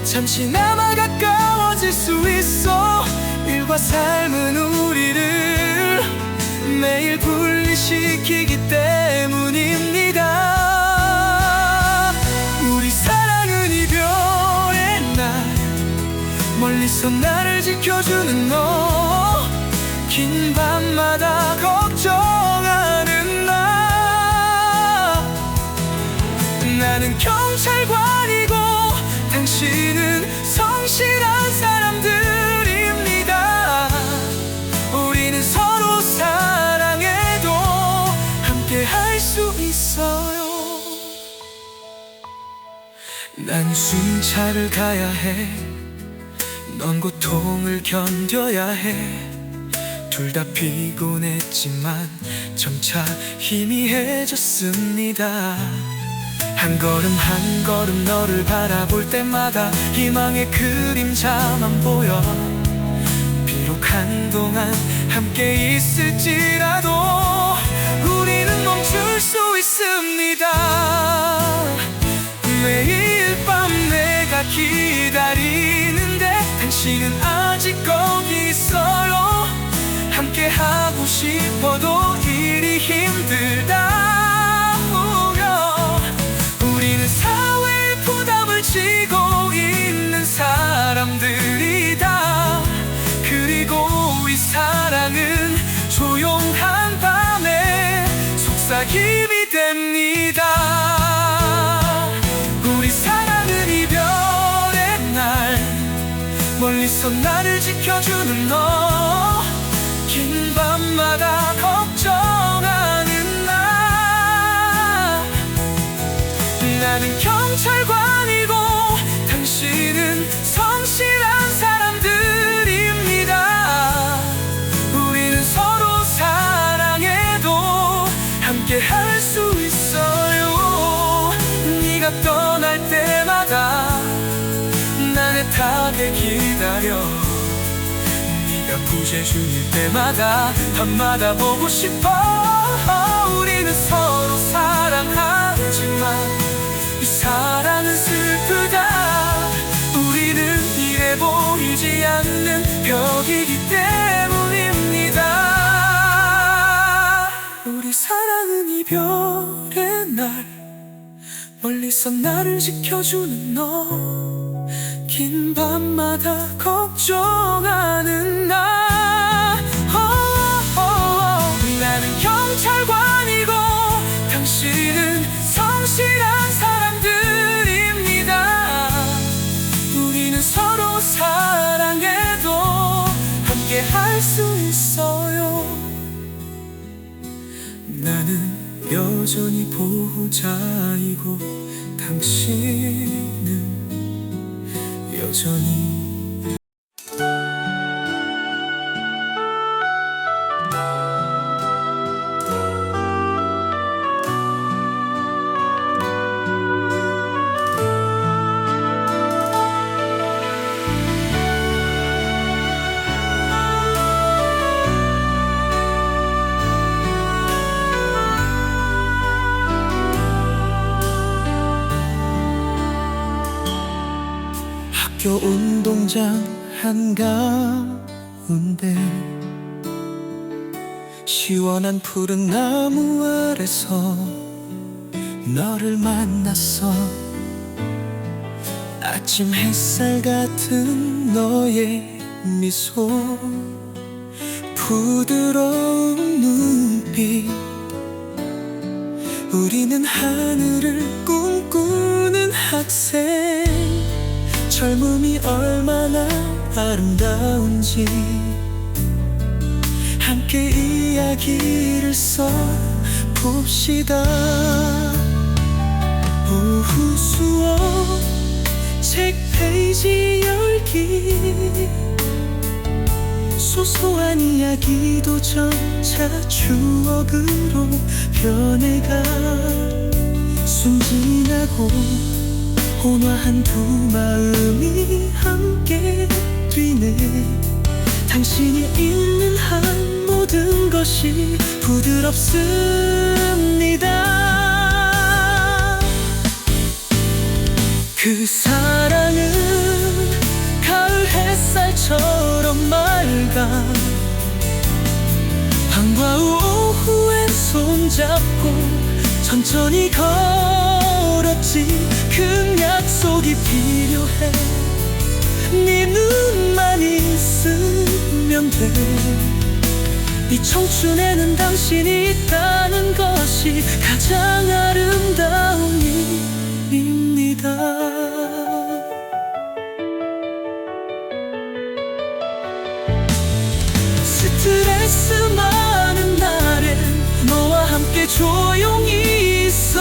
잠시나마 가까워질 수 있어. 일과 삶은 우리를 매일 분리시키기 때문입니다. 우리 사랑은 이별의 날, 멀리서 나를 지켜주는 너, 긴 밤마다 걱정하는 나. 나는 경찰관이고 당신은 성실한 사람들입니다. 우리는 서로 사랑해도 함께 할 수 있어요. 난 순찰을 가야 해, 넌 고통을 견뎌야 해. 둘 다 피곤했지만 점차 희미해졌습니다. 한 걸음 한 걸음 너를 바라볼 때마다 희망의 그림자만 보여. 비록 한동안 함께 있을지라도 우리는 멈출 수 있습니다. 매일 밤 내가 기다리는데 당신은 아직 거기 있어요. 함께 하고 싶어도 일이 힘들다. 우리는 사회의 부담을 지고 있는 사람들이다. 그리고 이 사랑은 조용한 밤에 속삭임이 됩니다. 우리 사랑은 이별의 날, 멀리서 나를 지켜주는 너, 긴 밤마다 걱정하는 나. 나는 경찰관이고 당신은 성실한 사람들입니다. 우리는 서로 사랑해도 함께 할 수 있어요. 네가 떠날 때마다 난 애타게 기다려. 부재중일 때마다 밤마다 보고 싶어. 우리는 서로 사랑하지만 이 사랑은 슬프다. 우리는 이래 보이지 않는 벽이기 때문입니다. 우리 사랑은 이별의 날, 멀리서 나를 지켜주는 너, 긴 밤마다 걱정하는 나. 나는 경찰관이고 당신은 성실한 사람들입니다. 우리는 서로 사랑해도 함께 할 수 있어요. 나는 여전히 보호자이고 당신은 여전히 학교 운동장 한가운데 시원한 푸른 나무 아래서 너를 만났어. 아침 햇살 같은 너의 미소, 부드러운 눈빛, 우리는 하늘을 꿈꾸는 학생. 젊음이 얼마나 아름다운지 함께 이야기를 써 봅시다. 오후 수업 책 페이지 열기, 소소한 이야기도 점차 추억으로 변해가. 순진하고 온화한 두 마음이 함께 뛰네. 당신이 있는 한 모든 것이 부드럽습니다. 그 사랑은 가을 햇살처럼 맑아. 방과 후 오후엔 손잡고 천천히 걸었지. 그 약속이 필요해. 네 눈만 있으면 돼. 이 청춘에는 당신이 있다는 것이 가장 아름다운 일입니다. 스트레스 많은 날엔 너와 함께 조용히 있어.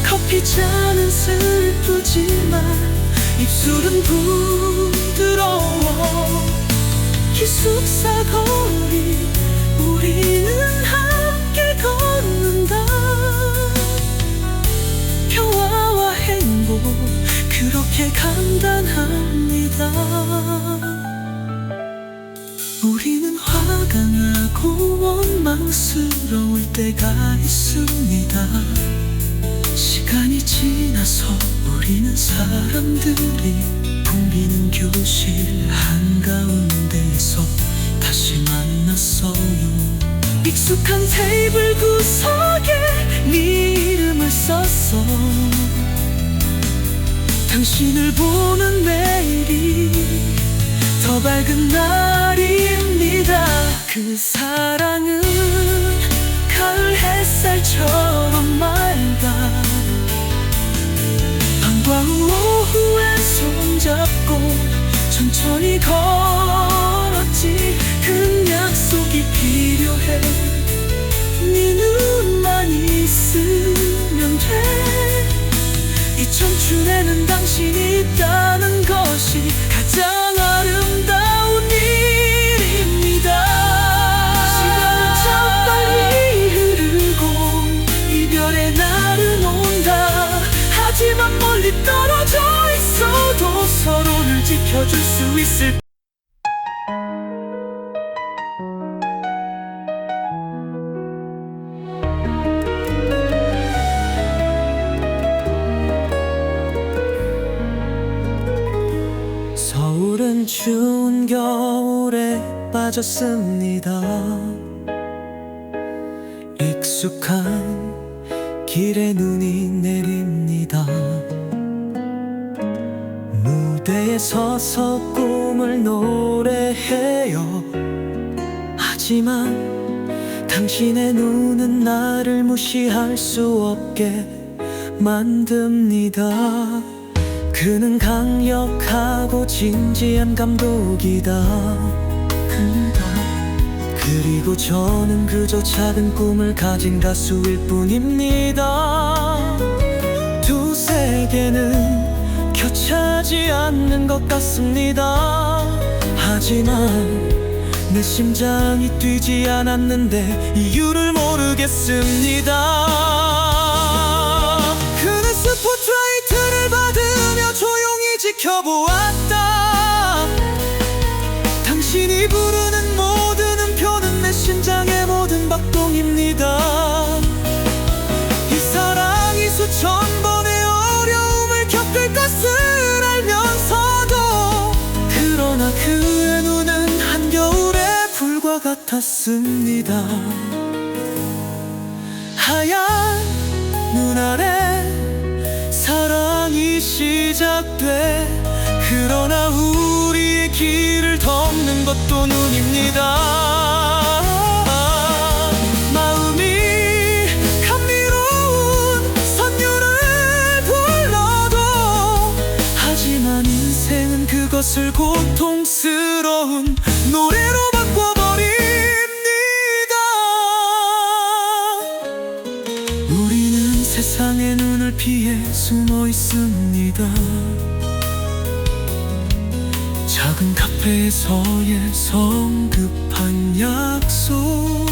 커피 잔은 슬프지만 입술은 부드러워. 기숙사 거리 우리는 함께 걷는다. 평화와 행복 그렇게 간단합니다. 우리는 화가 나고 원망스러울 때가 있습니다. 시간이 지나서 우리는 사람들이 붐비는 교실 한가운데에서 다시 만났어요. 익숙한 테이블 구석에 네 이름을 썼어. 당신을 보는 매일이 더 밝은 날입니다. 그 사랑은 가을 햇살처럼 맑아. 방과 후 오후엔 손잡고 천천히 걸었지. 그 약속이 필요해. 네 눈만 있으면 돼. 이 청춘에는 당신이 있다는 것이 가장 아름다운 일입니다. 시간은 참 빨리 흐르고 이별의 날은 온다. 하지만 멀리 떨어져 있어도 서로를 지켜줄 수 있을. 서울은 추운 겨울에 빠졌습니다. 익숙한 길에 눈이 내립니다. 무대에 서서 꿈을 노래해요. 하지만 당신의 눈은 나를 무시할 수 없게 만듭니다. 그는 강력하고 진지한 감독이다. 그리고 저는 그저 작은 꿈을 가진 가수일 뿐입니다. 두 세계는 겹치지 않는 것 같습니다. 하지만 내 심장이 뛰지 않았는데 이유를 모르겠습니다. 그는 스포트라이트를 받으며 조용히 지켜보았다. 당신이 부르는 모든 음표는 내 심장의 모든 박동입니다. 이 사랑이 수천 번의 어려움을 겪을 것을 알면서도 그러나 그의 눈은 한겨울의 불과 같았습니다. 하얀 눈 아래 사랑이 시작돼. 그러나 우리의 길을 덮는 것도 눈입니다. 마음이 감미로운 선율을 불러도 하지만 인생은 그것을 고통스러운 노래로 바꿔버립니다. 숨어 있습니다. 작은 카페에서의 성급한 약속,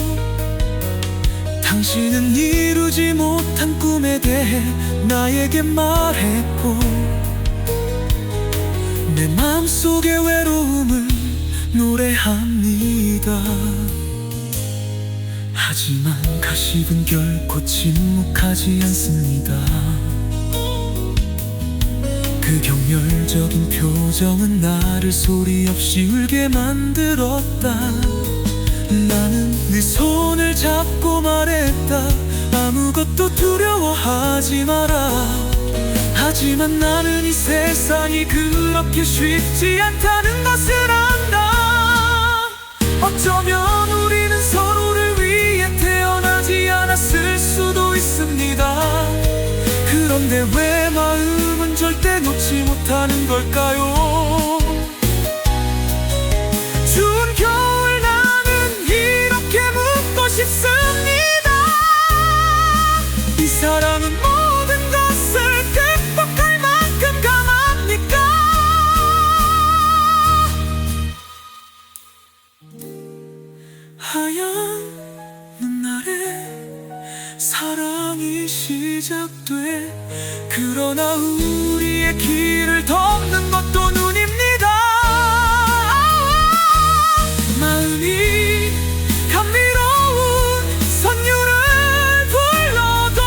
당신은 이루지 못한 꿈에 대해 나에게 말했고, 내 맘속의 외로움을 노래합니다. 하지만 가십은 결코 침묵하지 않습니다. 그 경멸적인 표정은 나를 소리 없이 울게 만들었다. 나는 네 손을 잡고 말했다. 아무것도 두려워하지 마라. 하지만 나는 이 세상이 그렇게 쉽지 않다는 것을 안다. 어쩌면 우리는 서로를 위해 태어나지 않았을 수도 있습니다. 그런데 왜 마음은 절대 놓지 못하는 걸까요? 추운 겨울 나는 이렇게 묻고 싶습니다. 이 사랑은 모든 것을 극복할 만큼 강합니까? 하얀 눈 아래 사랑이 시작돼. 그러나 우리의 길을 덮는 것도 눈입니다. 마음이 감미로운 선율을 불러도,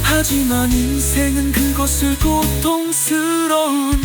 하지만 인생은 그것을 고통스러운